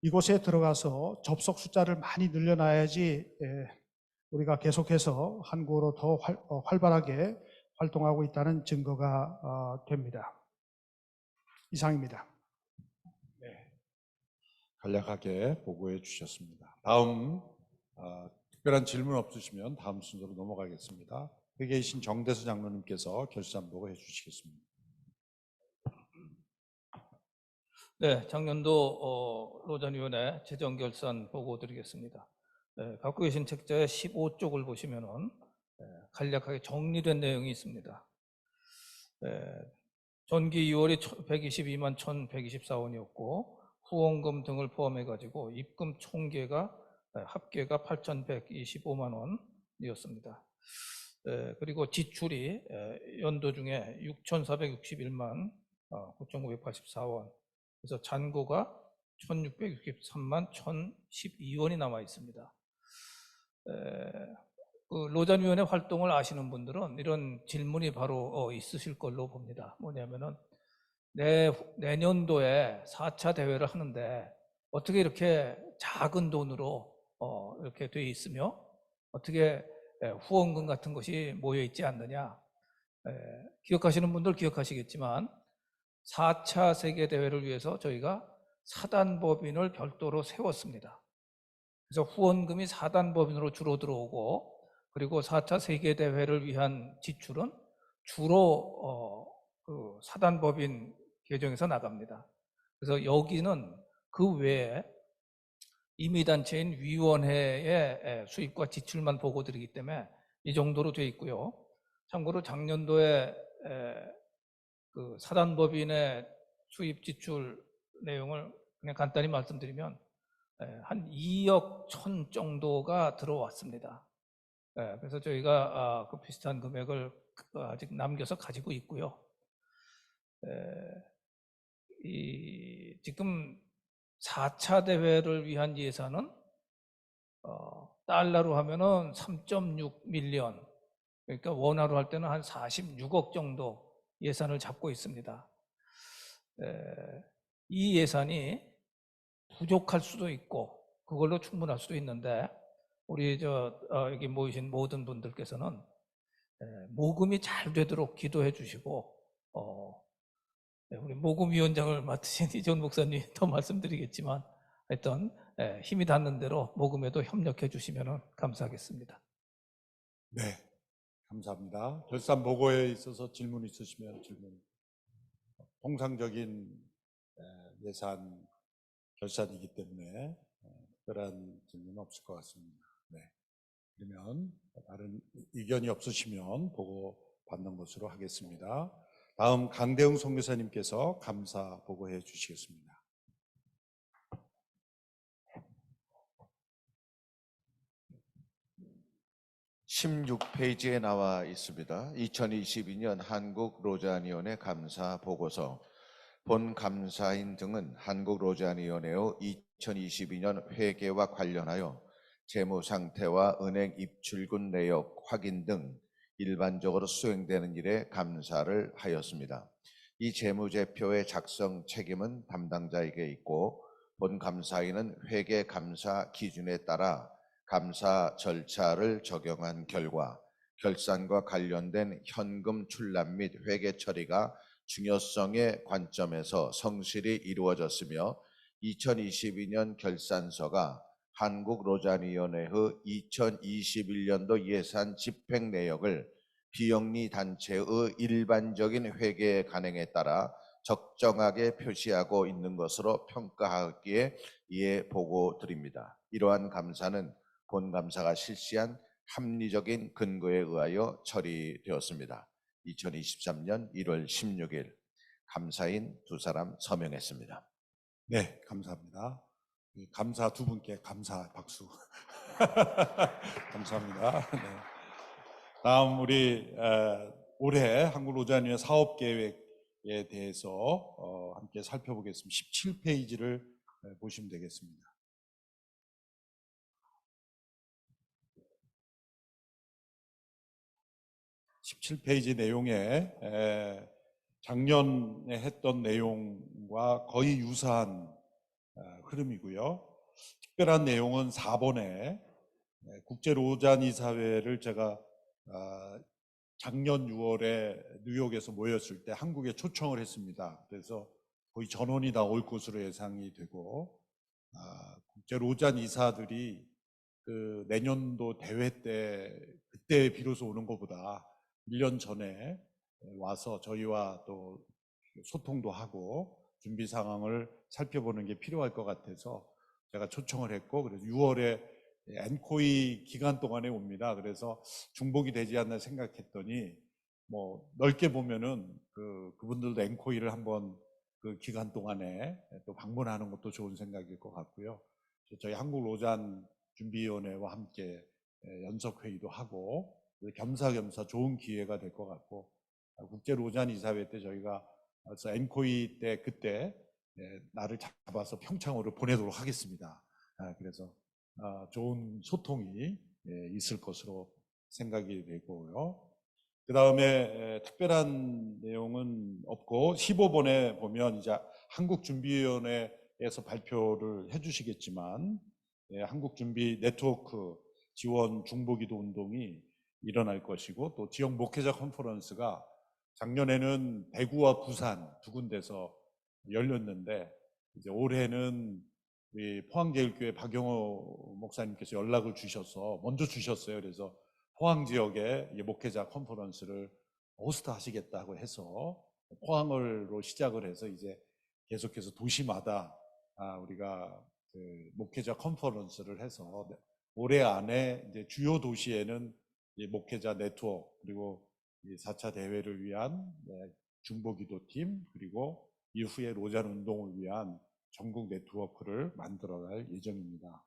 Speaker 2: 이곳에 들어가서 접속 숫자를 많이 늘려놔야지 우리가 계속해서 한국어로 더 활발하게 활동하고 있다는 증거가 됩니다. 이상입니다.
Speaker 4: 간략하게 보고해 주셨습니다. 다음 특별한 질문 없으시면 다음 순서로 넘어가겠습니다. 회계이신 정대수 장로님께서 결산 보고해 주시겠습니다.
Speaker 7: 네, 작년도 로잔위원회 재정결산 보고 드리겠습니다. 갖고 계신 책자의 15쪽을 보시면은 간략하게 정리된 내용이 있습니다. 전기 2월이 122만 1,124원이었고 후원금 등을 포함해가지고 입금 총계가 합계가 8,125만 원이었습니다. 그리고 지출이 연도 중에 6,461만 9,984원, 그래서 잔고가 1,663만 1,012원이 남아 있습니다. 그 로잔위원회 활동을 아시는 분들은 이런 질문이 바로 있으실 걸로 봅니다. 뭐냐면은 내년도에 4차 대회를 하는데 어떻게 이렇게 작은 돈으로 이렇게 돼 있으며 어떻게 후원금 같은 것이 모여 있지 않느냐. 기억하시는 분들 기억하시겠지만 4차 세계대회를 위해서 저희가 사단법인을 별도로 세웠습니다. 그래서 후원금이 사단법인으로 주로 들어오고, 그리고 4차 세계대회를 위한 지출은 주로 그 사단법인 계정에서 나갑니다. 그래서 여기는 그 외에 임의단체인 위원회의 수입과 지출만 보고 드리기 때문에 이 정도로 되어 있고요. 참고로 작년도에 그 사단법인의 수입 지출 내용을 그냥 간단히 말씀드리면 한 2억 1천 정도가 들어왔습니다. 그래서 저희가 그 비슷한 금액을 아직 남겨서 가지고 있고요. 지금 4차 대회를 위한 예산은 달러로 하면은 3.6 밀리언, 그러니까 원화로 할 때는 한 46억 정도 예산을 잡고 있습니다. 이 예산이 부족할 수도 있고 그걸로 충분할 수도 있는데, 우리 여기 모이신 모든 분들께서는 모금이 잘 되도록 기도해 주시고, 우리 모금위원장을 맡으신 이전 목사님 더 말씀드리겠지만 하여튼 힘이 닿는 대로 모금에도 협력해 주시면 감사하겠습니다.
Speaker 4: 네, 감사합니다. 결산 보고에 있어서 질문 있으시면 질문. 통상적인 예산 결산이기 때문에 특별한 질문은 없을 것 같습니다. 네. 그러면 다른 의견이 없으시면 보고 받는 것으로 하겠습니다. 다음 강대웅 선교사님께서 감사 보고해 주시겠습니다.
Speaker 8: (16페이지에) 나와 있습니다. 2022년 한국 로잔위원회 감사 보고서. 본 감사인 등은 한국 로잔위원회의 2022년 회계와 관련하여 재무 상태와 은행 입출금 내역 확인 등 일반적으로 수행되는 일에 감사를 하였습니다. 이 재무제표의 작성 책임은 담당자에게 있고, 본 감사인은 회계 감사 기준에 따라 감사 절차를 적용한 결과 결산과 관련된 현금 출납 및 회계 처리가 중요성의 관점에서 성실히 이루어졌으며, 2022년 결산서가 한국 로잔위원회의 2021년도 예산 집행 내역을 비영리 단체의 일반적인 회계 관행에 따라 적정하게 표시하고 있는 것으로 평가하기에 이에 보고 드립니다. 이러한 감사는 본 감사가 실시한 합리적인 근거에 의하여 처리되었습니다. 2023년 1월 16일 감사인 2사람 서명했습니다.
Speaker 4: 네, 감사합니다. 감사 두 분께 감사 박수. 감사합니다. 네. 다음 우리 올해 한국 로잔위원회 사업 계획에 대해서 함께 살펴보겠습니다. 17페이지를 보시면 되겠습니다. (17페이지) 내용에 작년에 했던 내용과 거의 유사한 흐름이고요. 특별한 내용은 4번에 국제로잔이사회를 제가 작년 6월에 뉴욕에서 모였을 때 한국에 초청을 했습니다. 그래서 거의 전원이 다 올 것으로 예상이 되고, 국제로잔 이사들이 그 내년도 대회 때 그때 비로소 오는 것보다 1년 전에 와서 저희와 또 소통도 하고 준비 상황을 살펴보는 게 필요할 것 같아서 제가 초청을 했고, 그래서 6월에 엔코이 기간 동안에 옵니다. 그래서 중복이 되지 않나 생각했더니 뭐 넓게 보면은 그분들도 엔코이를 한번 그 기간 동안에 또 방문하는 것도 좋은 생각일 것 같고요. 저희 한국 로잔 준비위원회와 함께 연석 회의도 하고 겸사겸사 좋은 기회가 될 것 같고, 국제 로잔 이사회 때 저희가 그래서 엔코이 때 그때 나를 잡아서 평창으로 보내도록 하겠습니다. 그래서 좋은 소통이 있을 것으로 생각이 되고요. 그 다음에 특별한 내용은 없고 15번에 보면 이제 한국준비위원회에서 발표를 해주시겠지만 한국준비 네트워크 지원 중보기도 운동이 일어날 것이고, 또 지역 목회자 컨퍼런스가 작년에는 대구와 부산 두 군데서 열렸는데 이제 올해는 우리 포항제일교회 박영호 목사님께서 연락을 주셔서 먼저 주셨어요. 그래서 포항 지역에 목회자 컨퍼런스를 호스트 하시겠다고 해서 포항으로 시작을 해서 이제 계속해서 도시마다 우리가 그 목회자 컨퍼런스를 해서 올해 안에 이제 주요 도시에는 목회자 네트워크, 그리고 4차 대회를 위한 중보기도팀, 그리고 이후에 로잔 운동을 위한 전국 네트워크를 만들어갈 예정입니다.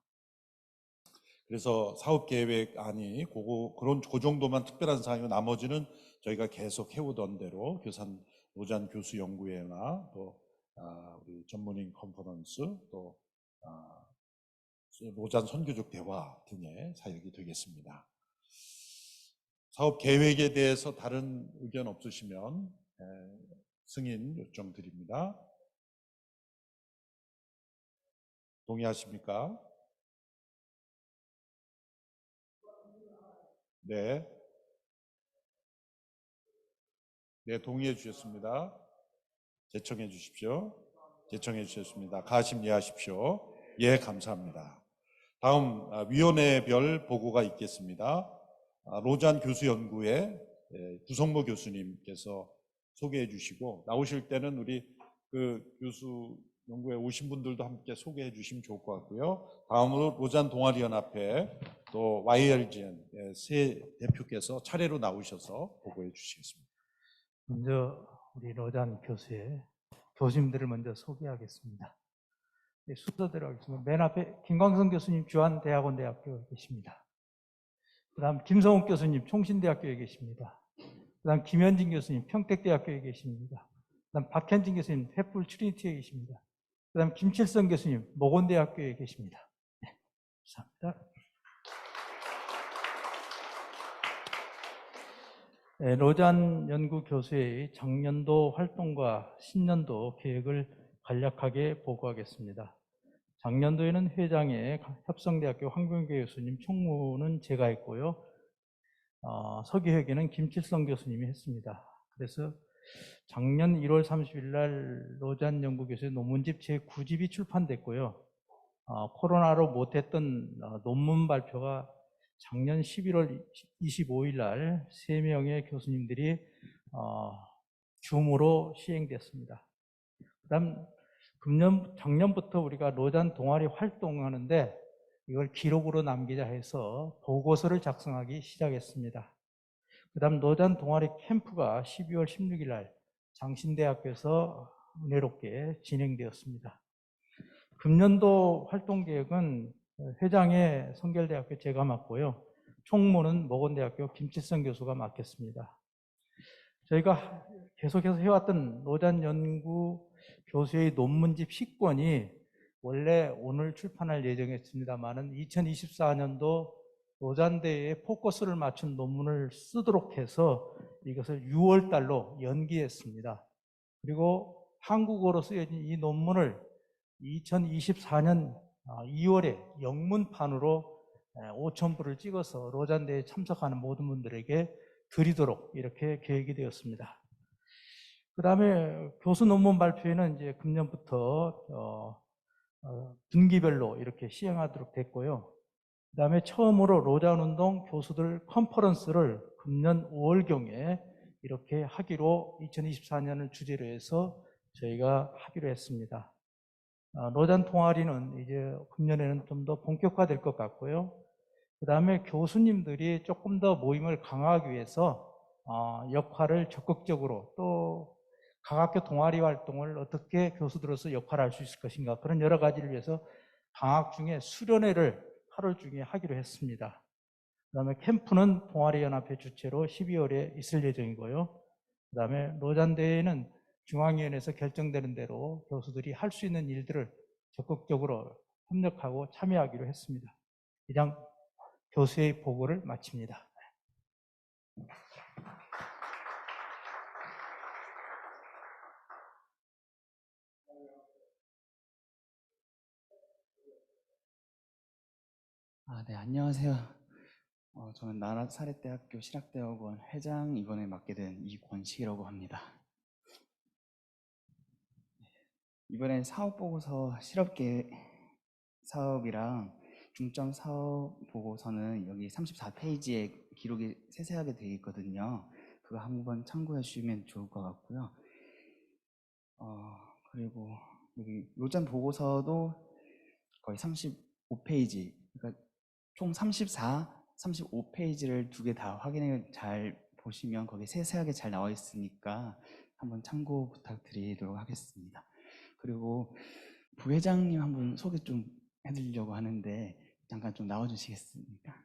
Speaker 4: 그래서 사업계획안이 그 정도만 특별한 사항이고, 나머지는 저희가 계속 해오던 대로 교산 로잔 교수연구회나 또 우리 전문인 컨퍼런스, 또 로잔 선교적 대화 등의 사역이 되겠습니다. 사업 계획에 대해서 다른 의견 없으시면 승인 요청드립니다. 동의하십니까? 네. 네, 동의해 주셨습니다. 제청해 주십시오. 제청해 주셨습니다. 가심 이해하십시오. 예, 감사합니다. 다음 위원회별 보고가 있겠습니다. 로잔 교수연구회 구성모 교수님께서 소개해 주시고, 나오실 때는 우리 그 교수 연구에 오신 분들도 함께 소개해 주시면 좋을 것 같고요. 다음으로 로잔 동아리연합회 또 YLGN 세 대표께서 차례로 나오셔서 보고해 주시겠습니다.
Speaker 3: 먼저 우리 로잔 교수의 교수님들을 먼저 소개하겠습니다. 순서대로 하겠습니다. 맨 앞에 김광성 교수님 주한대학원 대학교에 계십니다. 그 다음 김성욱 교수님 총신대학교에 계십니다. 그 다음 김현진 교수님 평택대학교에 계십니다. 그 다음 박현진 교수님 횃불 트리니티에 계십니다. 그 다음 김칠성 교수님 모건대학교에 계십니다. 네, 감사합니다. 네, 로잔 연구교수의 작년도 활동과 신년도 계획을 간략하게 보고하겠습니다. 작년도에는 회장에 협성대학교 황병규 교수님, 총무는 제가 했고요. 서기회계는 김칠성 교수님이 했습니다. 그래서 작년 1월 30일 날 로잔 연구교수의 논문집 제9집이 출판됐고요. 코로나로 못했던 논문 발표가 작년 11월 25일 날 3명의 교수님들이 줌으로 시행됐습니다. 그다음 작년부터 우리가 로잔 동아리 활동하는데 이걸 기록으로 남기자 해서 보고서를 작성하기 시작했습니다. 그 다음 로잔 동아리 캠프가 12월 16일 날 장신대학교에서 은혜롭게 진행되었습니다. 금년도 활동계획은 회장의 성결대학교 제가 맡고요. 총무는 모건대학교 김칠성 교수가 맡겠습니다. 저희가 계속해서 해왔던 로잔 연구 교수의 논문집 10권이 원래 오늘 출판할 예정이었습니다만은 2024년도 로잔대회에 포커스를 맞춘 논문을 쓰도록 해서 이것을 6월 달로 연기했습니다. 그리고 한국어로 쓰여진 이 논문을 2024년 2월에 영문판으로 5,000부를 찍어서 로잔대에 참석하는 모든 분들에게 드리도록 이렇게 계획이 되었습니다. 그 다음에 교수 논문 발표회는 이제 금년부터 분기별로 이렇게 시행하도록 됐고요. 그 다음에 처음으로 로잔운동 교수들 컨퍼런스를 금년 5월경에 이렇게 하기로 2024년을 주제로 해서 저희가 하기로 했습니다. 로잔 동아리는 이제 금년에는 좀 더 본격화될 것 같고요. 그 다음에 교수님들이 조금 더 모임을 강화하기 위해서 역할을 적극적으로 또 각 학교 동아리 활동을 어떻게 교수들로서 역할을 할 수 있을 것인가 그런 여러 가지를 위해서 방학 중에 수련회를 8월 중에 하기로 했습니다. 그 다음에 캠프는 동아리연합회 주최로 12월에 있을 예정이고요. 그 다음에 로잔대회는 중앙위원회에서 결정되는 대로 교수들이 할 수 있는 일들을 적극적으로 협력하고 참여하기로 했습니다. 이상 교수의 보고를 마칩니다.
Speaker 9: 네, 안녕하세요. 저는 나사렛대학교 실학대학원 회장 이번에 맡게 된 이권식이라고 합니다. 이번에 사업보고서 실업계획 사업이랑 중점 사업 보고서는 여기 34페이지에 기록이 세세하게 되어 있거든요. 그거 한번 참고해 주시면 좋을 것 같고요. 그리고 여기 로잔 보고서도 거의 35페이지, 그러니까 총 35페이지를 두 개 다 확인해 잘 보시면 거기 세세하게 잘 나와 있으니까 한번 참고 부탁드리도록 하겠습니다. 그리고 부회장님 한번 소개 좀 해드리려고 하는데 잠깐 좀 나와주시겠습니까?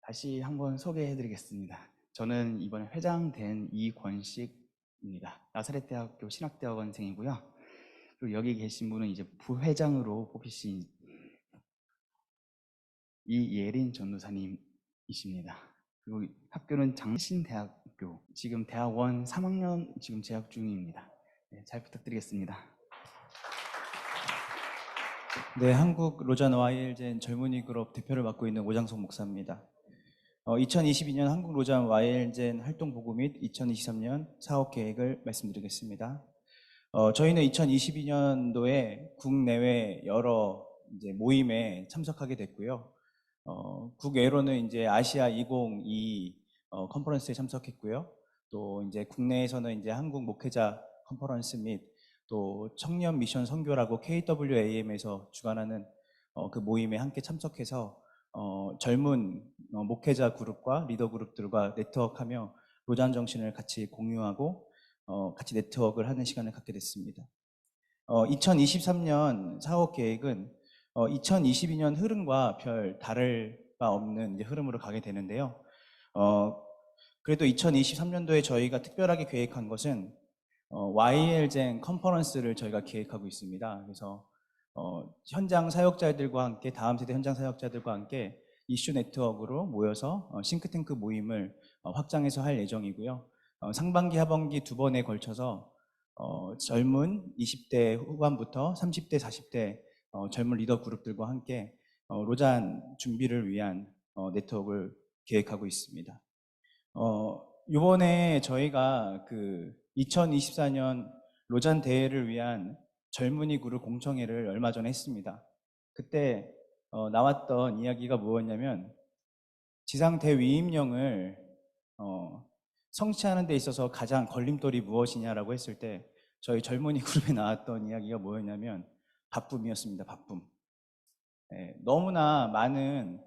Speaker 9: 다시 한번 소개해드리겠습니다. 저는 이번에 회장 된 이권식입니다. 나사렛대학교 신학대학원생이고요. 그리고 여기 계신 분은 이제 부회장으로 뽑히신 이예린 전도사님이십니다. 그리고 학교는 장신대학교, 지금 대학원 3학년 지금 재학 중입니다. 네, 잘 부탁드리겠습니다.
Speaker 10: 네, 한국 로잔 YL젠 젊은이 그룹 대표를 맡고 있는 오장석 목사입니다. 2022년 한국 로잔 YL젠 활동 보고 및 2023년 사업 계획을 말씀드리겠습니다. 저희는 2022년도에 국내외 여러 이제 모임에 참석하게 됐고요. 국외로는 이제 아시아 2022 컨퍼런스에 참석했고요. 또 이제 국내에서는 이제 한국 목회자 컨퍼런스 및 또 청년 미션 선교라고 KWAM에서 주관하는 그 모임에 함께 참석해서 젊은 목회자 그룹과 리더 그룹들과 네트워크하며 로잔 정신을 같이 공유하고 같이 네트워크를 하는 시간을 갖게 됐습니다. 2023년 사업 계획은 2022년 흐름과 별 다를 바 없는 이제 흐름으로 가게 되는데요. 그래도 2023년도에 저희가 특별하게 계획한 것은 YL젠 컨퍼런스를 저희가 계획하고 있습니다. 그래서 현장 사역자들과 함께 다음 세대 현장 사역자들과 함께 이슈 네트워크로 모여서 싱크탱크 모임을 확장해서 할 예정이고요. 상반기 하반기 두 번에 걸쳐서 젊은 20대 후반부터 30대 40대 젊은 리더 그룹들과 함께 로잔 준비를 위한 네트워크를 계획하고 있습니다. 이번에 저희가 그 2024년 로잔 대회를 위한 젊은이 그룹 공청회를 얼마 전에 했습니다. 그때 나왔던 이야기가 뭐였냐면 지상 대위임령을 성취하는 데 있어서 가장 걸림돌이 무엇이냐라고 했을 때 저희 젊은이 그룹에 나왔던 이야기가 뭐였냐면 바쁨이었습니다. 바쁨. 너무나 많은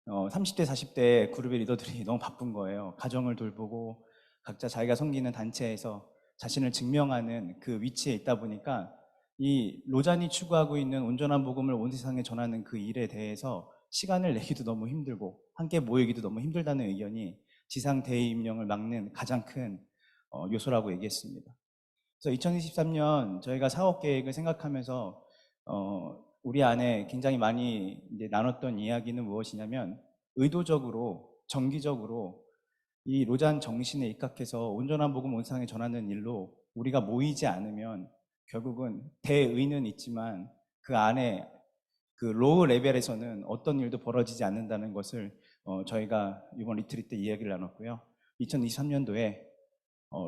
Speaker 10: 30대, 40대 그룹의 리더들이 너무 바쁜 거예요. 가정을 돌보고 각자 자기가 섬기는 단체에서 자신을 증명하는 그 위치에 있다 보니까 이 로잔이 추구하고 있는 온전한 복음을 온 세상에 전하는 그 일에 대해서 시간을 내기도 너무 힘들고 함께 모이기도 너무 힘들다는 의견이 지상 대임령을 막는 가장 큰 요소라고 얘기했습니다. 그래서 2023년 저희가 사업 계획을 생각하면서 우리 안에 굉장히 많이 이제 나눴던 이야기는 무엇이냐면 의도적으로 정기적으로 이 로잔 정신에 입각해서 온전한 복음 온 세상에 전하는 일로 우리가 모이지 않으면 결국은 대의는 있지만 그 안에 그 로우 레벨에서는 어떤 일도 벌어지지 않는다는 것을 저희가 이번 리트릿 때 이야기를 나눴고요. 2023년도에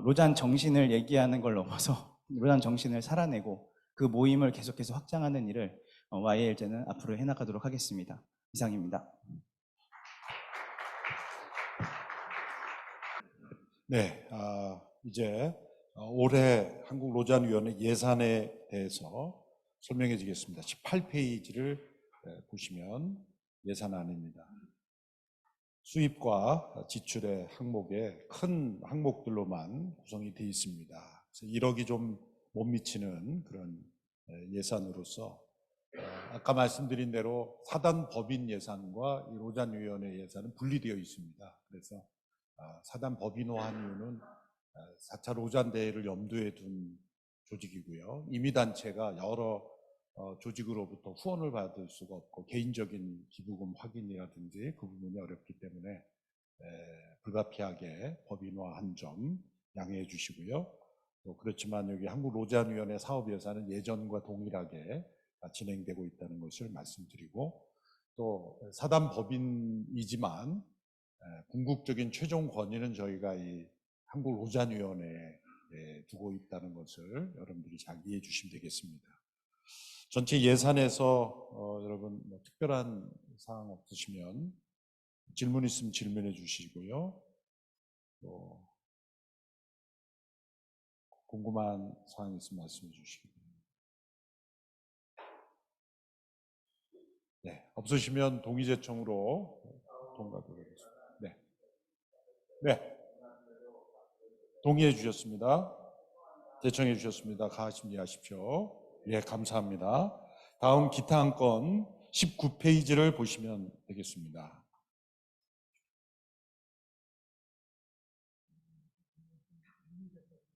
Speaker 10: 로잔 정신을 얘기하는 걸 넘어서 로잔 정신을 살아내고 그 모임을 계속해서 확장하는 일을 YL제는 앞으로 해나가도록 하겠습니다. 이상입니다.
Speaker 4: 네, 이제 올해 한국로잔위원회 예산에 대해서 설명해 주겠습니다. 18페이지를 보시면 예산안입니다. 수입과 지출의 항목에 큰 항목들로만 구성이 되어 있습니다. 그래서 1억이 좀 못 미치는 그런 예산으로서 아까 말씀드린 대로 사단 법인 예산과 이 로잔위원회 예산은 분리되어 있습니다. 그래서 사단 법인화한 이유는 4차 로잔 대회를 염두에 둔 조직이고요. 임의단체가 여러 조직으로부터 후원을 받을 수가 없고 개인적인 기부금 확인이라든지 그 부분이 어렵기 때문에 불가피하게 법인화한 점 양해해 주시고요. 또 그렇지만 여기 한국로잔위원회 사업예산은 예전과 동일하게 진행되고 있다는 것을 말씀드리고, 또 사단 법인이지만 궁극적인 최종 권위는 저희가 이 한국로잔위원회에 두고 있다는 것을 여러분들이 잘 이해해 주시면 되겠습니다. 전체 예산에서 여러분 뭐 특별한 사항 없으시면 질문 있으면 질문해 주시고요. 또 궁금한 사항 있으면 말씀해 주시기 바랍니다. 네, 없으시면 동의제청으로 통과하도록 하겠습니다. 네. 네. 동의해 주셨습니다. 제청해 주셨습니다. 가심 이해하십시오. 예, 감사합니다. 다음 기타 한 건 19페이지를 보시면 되겠습니다.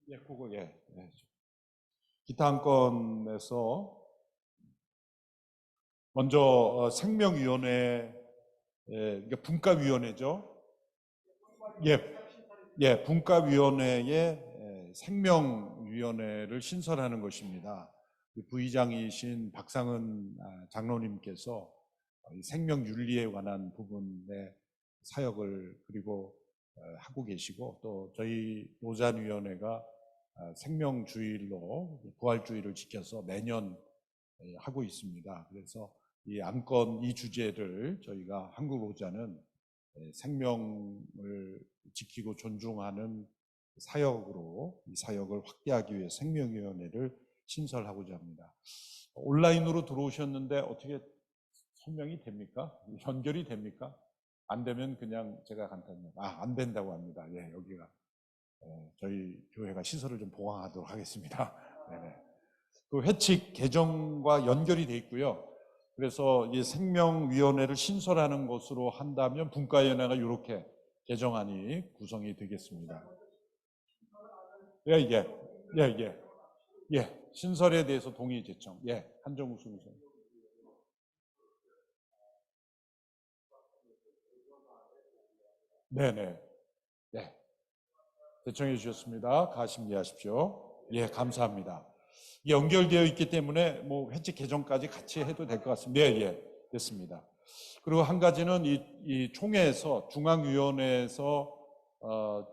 Speaker 4: 예, 그거 예. 기타 한 건에서 먼저 생명위원회, 그러니까 분과위원회죠. 예, 분과위원회의 생명위원회를 신설하는 것입니다. 부의장이신 박상은 장로님께서 생명윤리에 관한 부분의 사역을 그리고 하고 계시고, 또 저희 로잔위원회가 생명주일로 부활주의를 지켜서 매년 하고 있습니다. 그래서 이 안건, 이 주제를 저희가 한국로잔은 생명을 지키고 존중하는 사역으로 이 사역을 확대하기 위해 생명위원회를 신설하고자 합니다. 온라인으로 들어오셨는데 어떻게 설명이 됩니까? 연결이 됩니까? 안 되면 그냥 제가 간단히 안 된다고 합니다. 예, 여기가 저희 교회가 시설을 좀 보강하도록 하겠습니다. 네네. 그 회칙 개정과 연결이 돼 있고요. 그래서 이 생명위원회를 신설하는 것으로 한다면 분과위원회가 이렇게 개정안이 구성이 되겠습니다. 예. 신설에 대해서 동의 제청. 예, 한정욱 수의사. 네네. 예. 제청해 주셨습니다. 가심 이해하십시오. 예, 감사합니다. 연결되어 있기 때문에 뭐 회칙 개정까지 같이 해도 될 것 같습니다. 예, 됐습니다. 그리고 한 가지는 이 총회에서 중앙위원회에서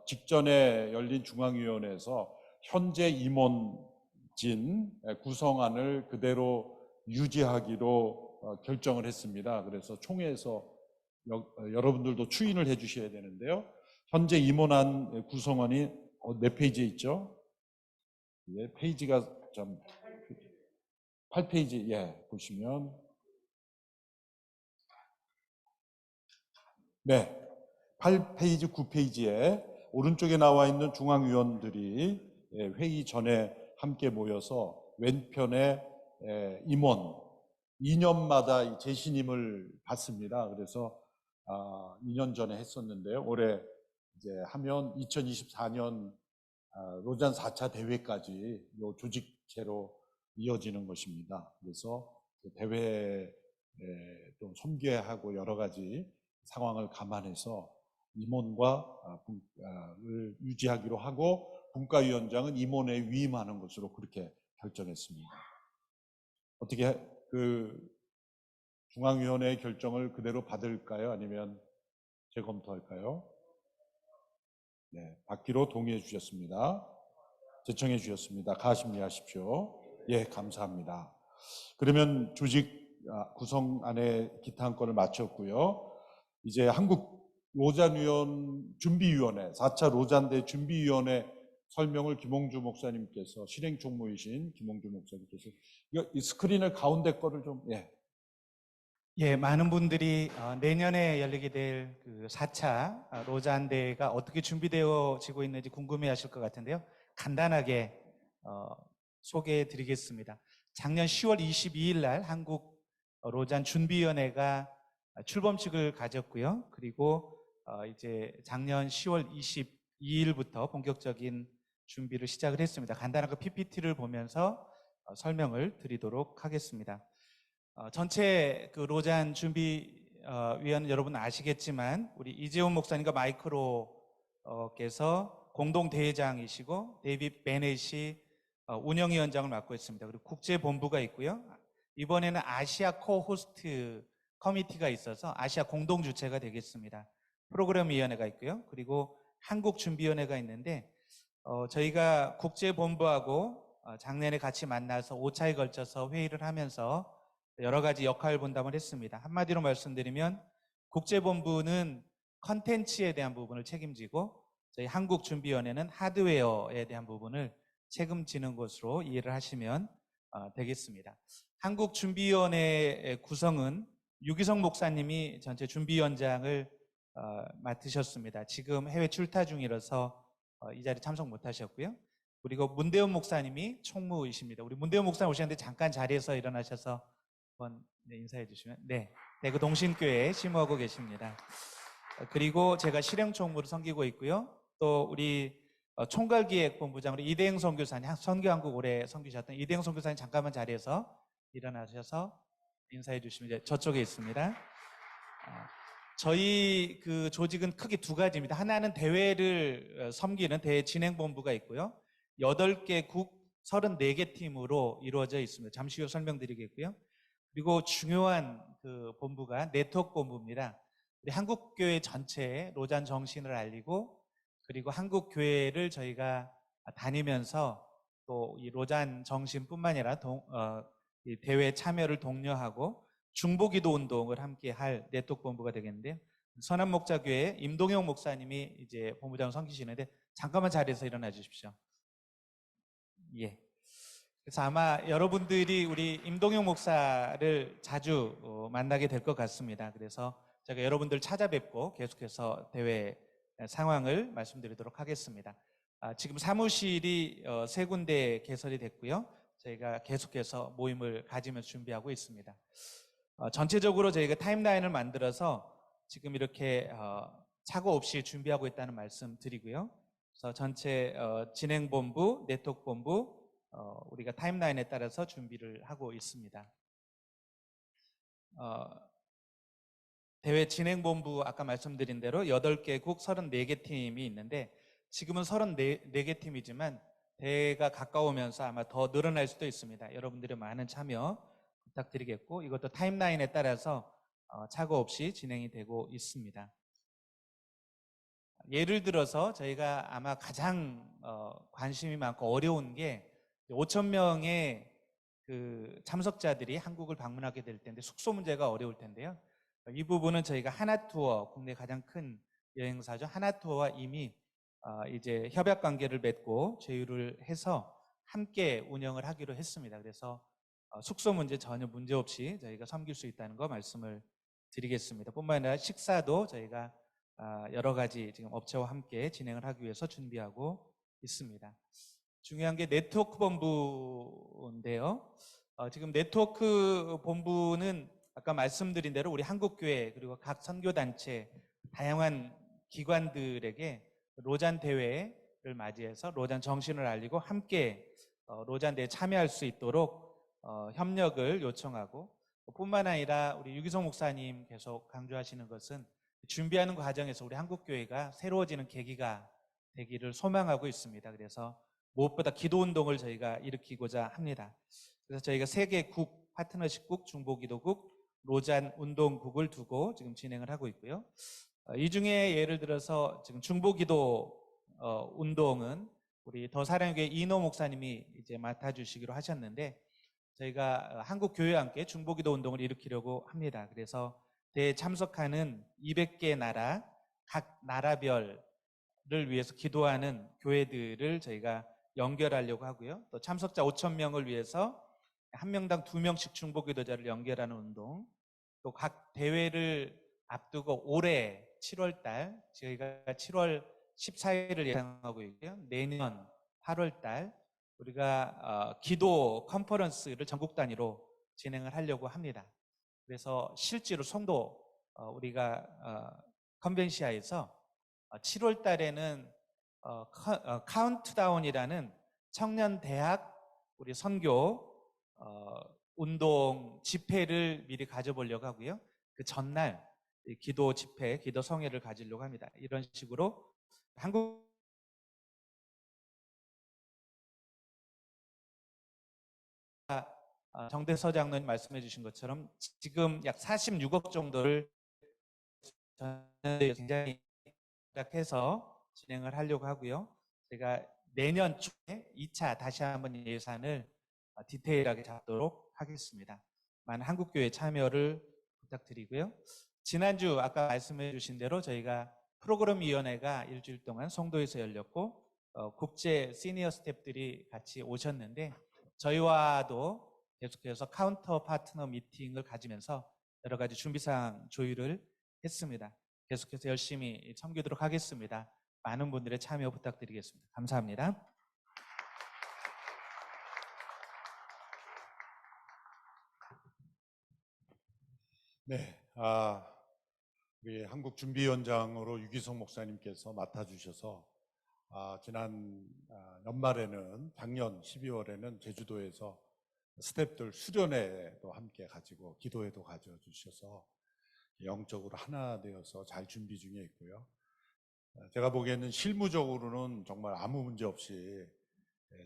Speaker 4: 직전에 열린 중앙위원회에서 현재 임원진 구성안을 그대로 유지하기로 결정을 했습니다. 그래서 총회에서 여러분들도 추인을 해 주셔야 되는데요. 현재 임원안 구성안이 몇 페이지에 있죠? 예, 페이지가 좀 8페이지 보시면 네, 8페이지, 9페이지에 오른쪽에 나와 있는 중앙위원들이 회의 전에 함께 모여서 왼편에 임원 2년마다 재신임을 받습니다. 그래서 2년 전에 했었는데요. 올해 이제 하면 2024년 로잔 4차 대회까지 이 조직체로 이어지는 것입니다. 그래서 그 대회에 또 손괴하고 여러 가지 상황을 감안해서 임원과 를 유지하기로 하고 분과위원장은 임원회에 위임하는 것으로 그렇게 결정했습니다. 어떻게 그 중앙위원회의 결정을 그대로 받을까요? 아니면 재검토할까요? 네, 받기로 동의해 주셨습니다. 제청해 주셨습니다. 가심리하십시오. 예, 감사합니다. 그러면 조직 구성안의 기타 한 건을 마쳤고요. 이제 한국 로잔위원 준비위원회, 4차 로잔대 준비위원회 설명을 김홍주 목사님께서, 실행총무이신 김홍주 목사님께서, 이 스크린을 가운데 거를 좀,
Speaker 11: 예, 많은 분들이 내년에 열리게 될 그 4차 로잔대가 어떻게 준비되어지고 있는지 궁금해 하실 것 같은데요. 간단하게 소개해 드리겠습니다. 작년 10월 22일 날 한국 로잔 준비위원회가 출범식을 가졌고요. 그리고 이제 작년 10월 22일부터 본격적인 준비를 시작을 했습니다. 간단하게 PPT를 보면서 설명을 드리도록 하겠습니다. 전체 그 로잔 준비위원 여러분 아시겠지만 우리 이재훈 목사님과 마이크로께서 공동 대회장이시고 데이빗 베넷이 운영위원장을 맡고 있습니다. 그리고 국제본부가 있고요. 이번에는 아시아 코호스트 커미티가 있어서 아시아 공동 주체가 되겠습니다. 프로그램위원회가 있고요. 그리고 한국준비위원회가 있는데 저희가 국제본부하고 작년에 같이 만나서 5차에 걸쳐서 회의를 하면서 여러 가지 역할 분담을 했습니다. 한마디로 말씀드리면 국제본부는 컨텐츠에 대한 부분을 책임지고 저희 한국준비위원회는 하드웨어에 대한 부분을 책임지는 것으로 이해를 하시면 되겠습니다. 한국준비위원회의 구성은 유기성 목사님이 전체 준비위원장을 맡으셨습니다. 지금 해외 출타 중이라서 이 자리에 참석 못하셨고요. 그리고 문대원 목사님이 총무이십니다. 우리 문대원 목사님 오셨는데 잠깐 자리에서 일어나셔서 한번 인사해 주시면. 네, 대구 동신교회에 심호하고 계십니다. 그리고 제가 실행총무를 섬기고 있고요. 또 우리 총괄기획본부장으로 이대행 선교사님, 선교한국 오래 섬기셨던 이대행 선교사님 잠깐만 자리에서 일어나셔서 인사해 주시면 이제 저쪽에 있습니다. 저희 그 조직은 크게 두 가지입니다. 하나는 대회를 섬기는 대회 진행본부가 있고요. 8개국 34개 팀으로 이루어져 있습니다. 잠시 후 설명드리겠고요. 그리고 중요한 그 본부가 네트워크 본부입니다. 우리 한국교회 전체에 로잔 정신을 알리고 그리고 한국교회를 저희가 다니면서 또 이 로잔 정신뿐만 아니라 이 대회 참여를 독려하고 중보기도 운동을 함께 할 네트워크 본부가 되겠는데요. 선한목자교회 임동영 목사님이 이제 본부장을 섬기시는데 잠깐만 자리에서 일어나 주십시오. 예. 그래서 아마 여러분들이 우리 임동영 목사를 자주 만나게 될 것 같습니다. 그래서 제가 여러분들 찾아뵙고 계속해서 대회 상황을 말씀드리도록 하겠습니다. 지금 사무실이 3군데 개설이 됐고요. 저희가 계속해서 모임을 가지면서 준비하고 있습니다. 전체적으로 저희가 타임라인을 만들어서 지금 이렇게 착오 없이 준비하고 있다는 말씀 드리고요. 그래서 전체 진행본부, 네트워크본부 우리가 타임라인에 따라서 준비를 하고 있습니다. 대회 진행본부 아까 말씀드린 대로 8개국 34개 팀이 있는데 지금은 34개 팀이지만 대회가 가까우면서 아마 더 늘어날 수도 있습니다. 여러분들의 많은 참여 부탁드리겠고 이것도 타임라인에 따라서 착오 없이 진행이 되고 있습니다. 예를 들어서 저희가 아마 가장 관심이 많고 어려운 게 5,000명의 그 참석자들이 한국을 방문하게 될 텐데 숙소 문제가 어려울 텐데요. 이 부분은 저희가 하나투어, 국내 가장 큰 여행사죠. 하나투어와 이미 이제 협약 관계를 맺고 제휴를 해서 함께 운영을 하기로 했습니다. 그래서 숙소 문제 전혀 문제 없이 저희가 섬길 수 있다는 거 말씀을 드리겠습니다. 뿐만 아니라 식사도 저희가 여러 가지 지금 업체와 함께 진행을 하기 위해서 준비하고 있습니다. 중요한 게 네트워크 본부인데요. 지금 네트워크 본부는 아까 말씀드린 대로 우리 한국교회 그리고 각 선교단체 다양한 기관들에게 로잔 대회를 맞이해서 로잔 정신을 알리고 함께 로잔 대회에 참여할 수 있도록 협력을 요청하고 뿐만 아니라 우리 유기성 목사님 계속 강조하시는 것은 준비하는 과정에서 우리 한국교회가 새로워지는 계기가 되기를 소망하고 있습니다. 그래서 무엇보다 기도 운동을 저희가 일으키고자 합니다. 그래서 저희가 3개 국, 파트너십국, 중보기도국, 로잔 운동국을 두고 지금 진행을 하고 있고요. 이 중에 예를 들어서 지금 중보기도 운동은 우리 더 사랑교회 이노 목사님이 이제 맡아주시기로 하셨는데, 저희가 한국 교회와 함께 중보기도 운동을 일으키려고 합니다. 그래서 대회에 참석하는 200개 나라, 각 나라별을 위해서 기도하는 교회들을 저희가 연결하려고 하고요. 또 참석자 5,000명을 위해서 한 명당 2명씩 중보기도자를 연결하는 운동, 또 각 대회를 앞두고 올해 7월 달, 저희가 7월 14일을 예상하고 있고요. 내년 8월 달 우리가 기도 컨퍼런스를 전국 단위로 진행을 하려고 합니다. 그래서 실제로 송도 우리가 컨벤시아에서 7월 달에는 카운트다운이라는 청년 대학 우리 선교 운동 집회를 미리 가져보려고 하고요. 그 전날 기도 집회, 기도 성회를 가지려고 합니다. 이런 식으로 한국 정대서 장로님 말씀해 주신 것처럼 지금 약 46억 정도를 굉장히 해서 진행을 하려고 하고요. 제가 내년 초에 2차 다시 한번 예산을 디테일하게 잡도록 하겠습니다. 많은 한국교회 참여를 부탁드리고요. 지난주 아까 말씀해 주신 대로 저희가 프로그램위원회가 일주일 동안 송도에서 열렸고 국제 시니어 스태프들이 같이 오셨는데, 저희와도 계속해서 카운터 파트너 미팅을 가지면서 여러 가지 준비사항 조율을 했습니다. 계속해서 열심히 섬기도록 하겠습니다. 많은 분들의 참여 부탁드리겠습니다. 감사합니다.
Speaker 4: 네, 우리 한국준비위원장으로 유기성 목사님께서 맡아주셔서 지난 연말에는, 작년 12월에는 제주도에서 스태프들 수련회도 함께 가지고 기도회도 가져주셔서 영적으로 하나 되어서 잘 준비 중에 있고요. 제가 보기에는 실무적으로는 정말 아무 문제 없이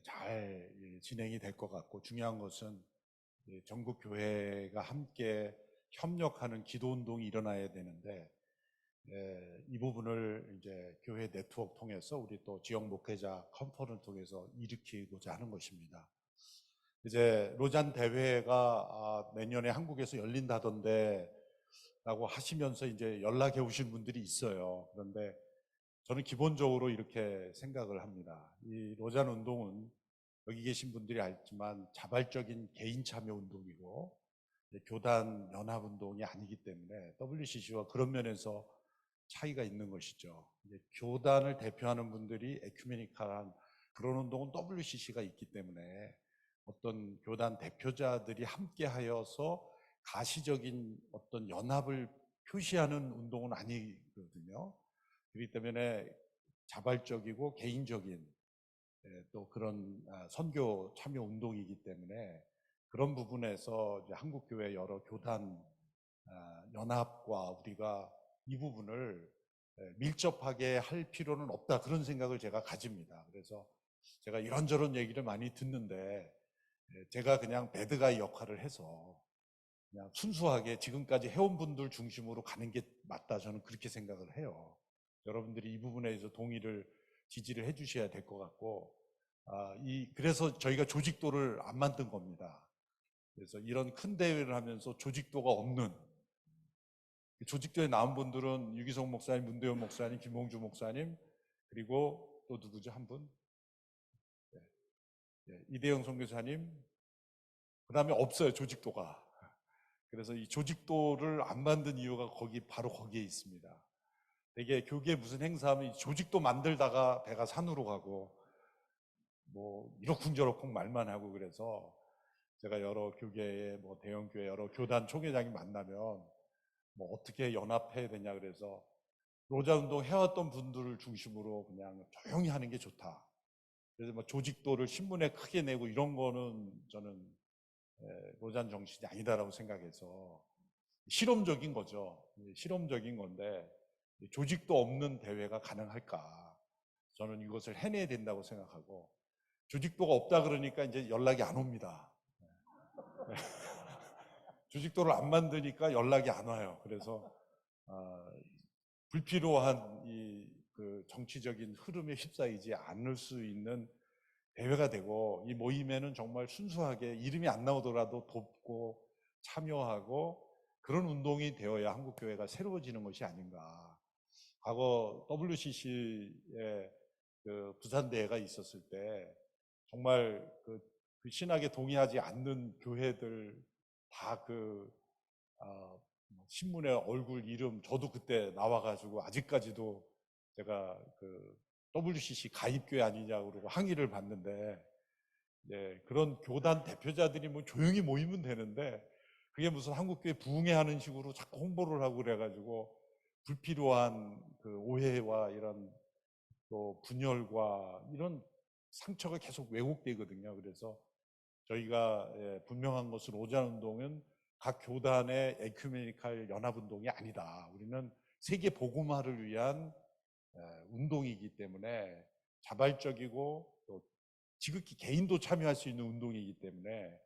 Speaker 4: 잘 진행이 될 것 같고, 중요한 것은 전국 교회가 함께 협력하는 기도 운동이 일어나야 되는데, 이 부분을 이제 교회 네트워크 통해서 우리 또 지역 목회자 컨퍼런스 통해서 일으키고자 하는 것입니다. 이제 로잔 대회가 내년에 한국에서 열린다던데 라고 하시면서 이제 연락해 오신 분들이 있어요. 그런데 저는 기본적으로 이렇게 생각을 합니다. 이 로잔 운동은 여기 계신 분들이 알지만 자발적인 개인 참여 운동이고 교단 연합 운동이 아니기 때문에 WCC와 그런 면에서 차이가 있는 것이죠. 교단을 대표하는 분들이 에큐메니컬한 그런 운동은 WCC가 있기 때문에 어떤 교단 대표자들이 함께 하여서 가시적인 어떤 연합을 표시하는 운동은 아니거든요. 그렇기 때문에 자발적이고 개인적인 또 그런 선교 참여 운동이기 때문에 그런 부분에서 이제 한국교회 여러 교단 연합과 우리가 이 부분을 밀접하게 할 필요는 없다, 그런 생각을 제가 가집니다. 그래서 제가 이런저런 얘기를 많이 듣는데 제가 그냥 배드가이 역할을 해서 그냥 순수하게 지금까지 해온 분들 중심으로 가는 게 맞다, 저는 그렇게 생각을 해요. 여러분들이 이 부분에 대해서 동의를, 지지를 해주셔야 될 것 같고, 그래서 저희가 조직도를 안 만든 겁니다. 그래서 이런 큰 대회를 하면서 조직도가 없는, 조직도에 나온 분들은 유기성 목사님, 문대현 목사님, 김홍주 목사님, 그리고 또 누구죠? 한 분? 이대영 선교사님, 그 다음에 없어요, 조직도가. 그래서 이 조직도를 안 만든 이유가 바로 거기에 있습니다. 되게 교계에 무슨 행사하면 조직도 만들다가 배가 산으로 가고 뭐 이러쿵저러쿵 말만 하고, 그래서 제가 여러 교계의 뭐 대형교회 여러 교단 총회장이 만나면 뭐 어떻게 연합해야 되냐, 그래서 로자 운동 해왔던 분들을 중심으로 그냥 조용히 하는 게 좋다. 그래서 뭐 조직도를 신문에 크게 내고 이런 거는 저는 로잔 정신이 아니다라고 생각해서 실험적인 거죠. 실험적인 건데 조직도 없는 대회가 가능할까? 저는 이것을 해내야 된다고 생각하고, 조직도가 없다 그러니까 이제 연락이 안 옵니다. 네. 조직도를 안 만드니까 연락이 안 와요. 그래서 불필요한 그 정치적인 흐름에 휩싸이지 않을 수 있는 대회가 되고, 이 모임에는 정말 순수하게 이름이 안 나오더라도 돕고 참여하고 그런 운동이 되어야 한국교회가 새로워지는 것이 아닌가. 과거 WCC의 그 부산대회가 있었을 때 정말 그 신학에 동의하지 않는 교회들 다 신문에 얼굴 이름, 저도 그때 나와가지고 아직까지도 제가 그 WCC 가입교회 아니냐고 그러고 항의를 받는데, 네, 그런 교단 대표자들이 뭐 조용히 모이면 되는데 그게 무슨 한국교회 부흥회하는 식으로 자꾸 홍보를 하고 그래가지고 불필요한 그 오해와 이런 또 분열과 이런 상처가 계속 왜곡되거든요. 그래서 저희가 분명한 것은 오자운동은 각 교단의 에큐메니칼 연합운동이 아니다. 우리는 세계 복음화를 위한 운동이기 때문에 자발적이고 또 지극히 개인도 참여할 수 있는 운동이기 때문에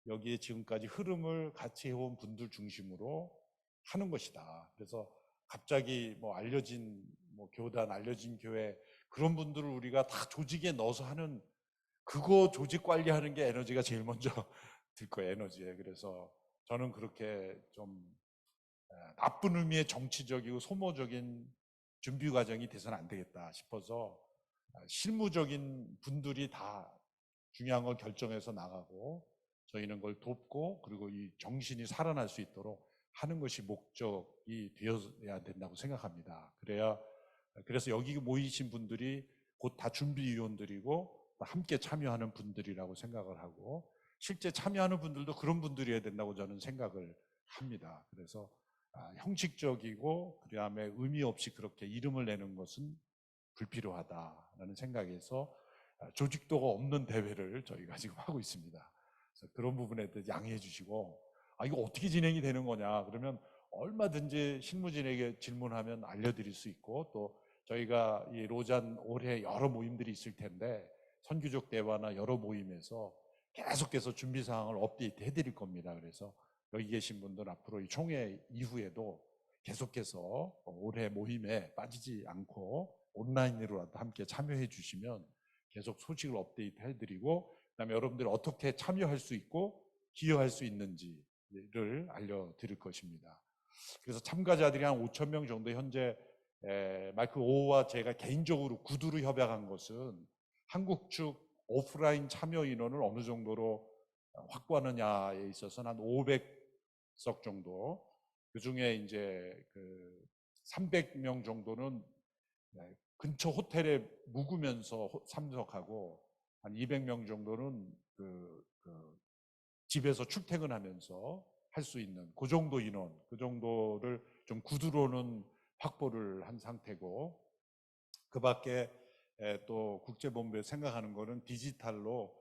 Speaker 4: 여기에 지금까지 흐름을 같이 해온 분들 중심으로 하는 것이다. 그래서 갑자기 뭐 알려진 뭐 교단, 알려진 교회 그런 분들을 우리가 다 조직에 넣어서 하는, 그거 조직 관리하는 게 에너지가 제일 먼저 들 거예요, 에너지에. 그래서 저는 그렇게 좀 나쁜 의미의 정치적이고 소모적인 준비 과정이 돼서는 안 되겠다 싶어서 실무적인 분들이 다 중요한 걸 결정해서 나가고 저희는 그걸 돕고, 그리고 이 정신이 살아날 수 있도록 하는 것이 목적이 되어야 된다고 생각합니다. 그래서 여기 모이신 분들이 곧 다 준비위원들이고 함께 참여하는 분들이라고 생각을 하고, 실제 참여하는 분들도 그런 분들이어야 된다고 저는 생각을 합니다. 그래서 형식적이고 그다음에 의미 없이 그렇게 이름을 내는 것은 불필요하다라는 생각에서 조직도가 없는 대회를 저희가 지금 하고 있습니다. 그래서 그런 부분에 대해서 양해해 주시고, 이거 어떻게 진행이 되는 거냐 그러면 얼마든지 실무진에게 질문하면 알려드릴 수 있고, 또 저희가 이 로잔 올해 여러 모임들이 있을 텐데 선교적 대화나 여러 모임에서 계속해서 준비 사항을 업데이트 해드릴 겁니다. 그래서 여기 계신 분들 앞으로 이 총회 이후에도 계속해서 올해 모임에 빠지지 않고 온라인으로라도 함께 참여해 주시면 계속 소식을 업데이트 해드리고, 그다음에 여러분들이 어떻게 참여할 수 있고 기여할 수 있는지를 알려드릴 것입니다. 그래서 참가자들이 한 5천 명 정도, 현재 마이클 오와 제가 개인적으로 구두로 협약한 것은 한국 측 오프라인 참여 인원을 어느 정도로 확보하느냐에 있어서는 한 500석 정도, 그 중에 이제 그 300명 정도는 근처 호텔에 묵으면서 참석하고, 한 200명 정도는 집에서 출퇴근하면서 할 수 있는 그 정도 인원, 그 정도를 좀 구두로는 확보를 한 상태고, 그 밖에 또 국제본부에 생각하는 거는 디지털로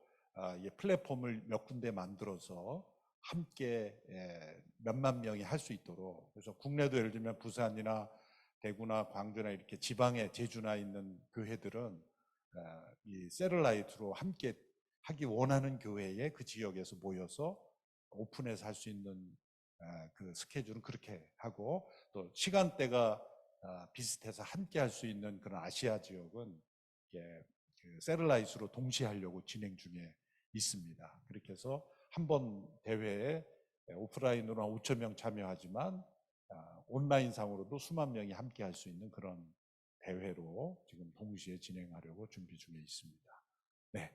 Speaker 4: 플랫폼을 몇 군데 만들어서 함께 몇만 명이 할 수 있도록, 그래서 국내도 예를 들면 부산이나 대구나 광주나 이렇게 지방에 제주나 있는 교회들은 이 셀러라이트로 함께 하기 원하는 교회에 그 지역에서 모여서 오픈해서 할 수 있는 그 스케줄은 그렇게 하고, 또 시간대가 비슷해서 함께 할 수 있는 그런 아시아 지역은 그 셀러라이트로 동시에 하려고 진행 중에 있습니다. 그렇게 해서 한 번 대회에 오프라인으로 한 5천 명 참여하지만 온라인상으로도 수만 명이 함께 할 수 있는 그런 대회로 지금 동시에 진행하려고 준비 중에 있습니다. 네.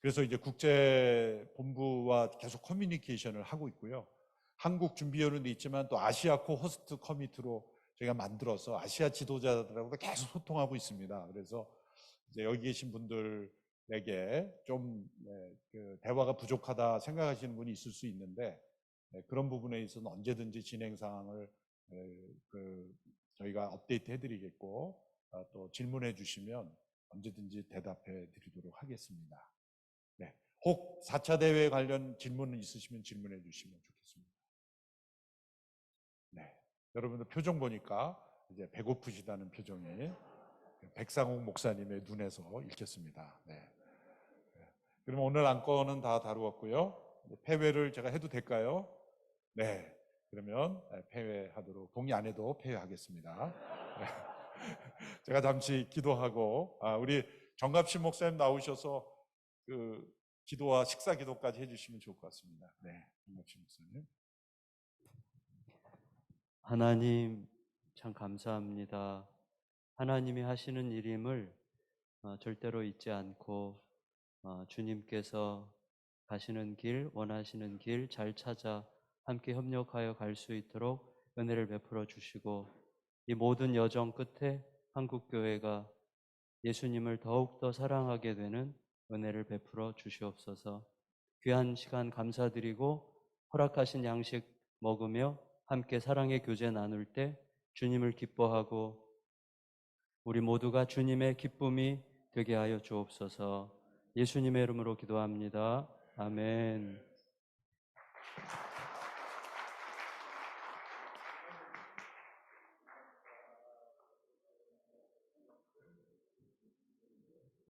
Speaker 4: 그래서 이제 국제본부와 계속 커뮤니케이션을 하고 있고요. 한국 준비위원회도 있지만 또 아시아 코 호스트 커미티로 저희가 만들어서 아시아 지도자들하고도 계속 소통하고 있습니다. 그래서 이제 여기 계신 분들에게 좀 그 대화가 부족하다 생각하시는 분이 있을 수 있는데, 그런 부분에 있어서는 언제든지 진행 사항을 저희가 업데이트 해드리겠고, 또 질문해 주시면 언제든지 대답해 드리도록 하겠습니다. 네. 혹 4차 대회 관련 질문 있으시면 질문해 주시면 좋겠습니다. 네. 여러분들 표정 보니까 이제 배고프시다는 표정이 백상욱 목사님의 눈에서 읽겠습니다. 네. 그럼 오늘 안건은 다 다루었고요. 폐회를 제가 해도 될까요? 네. 그러면 폐회하도록, 동의 안 해도 폐회하겠습니다. 네. 제가 잠시 기도하고, 우리 정갑신 목사님 나오셔서 그 기도와 식사 기도까지 해주시면 좋을 것 같습니다. 네, 정갑신 목사님.
Speaker 12: 하나님 참 감사합니다. 하나님이 하시는 일임을 절대로 잊지 않고 주님께서 가시는 길, 원하시는 길 잘 찾아 함께 협력하여 갈 수 있도록 은혜를 베풀어 주시고, 이 모든 여정 끝에 한국교회가 예수님을 더욱더 사랑하게 되는 은혜를 베풀어 주시옵소서. 귀한 시간 감사드리고 허락하신 양식 먹으며 함께 사랑의 교제 나눌 때 주님을 기뻐하고 우리 모두가 주님의 기쁨이 되게 하여 주옵소서. 예수님의 이름으로 기도합니다. 아멘.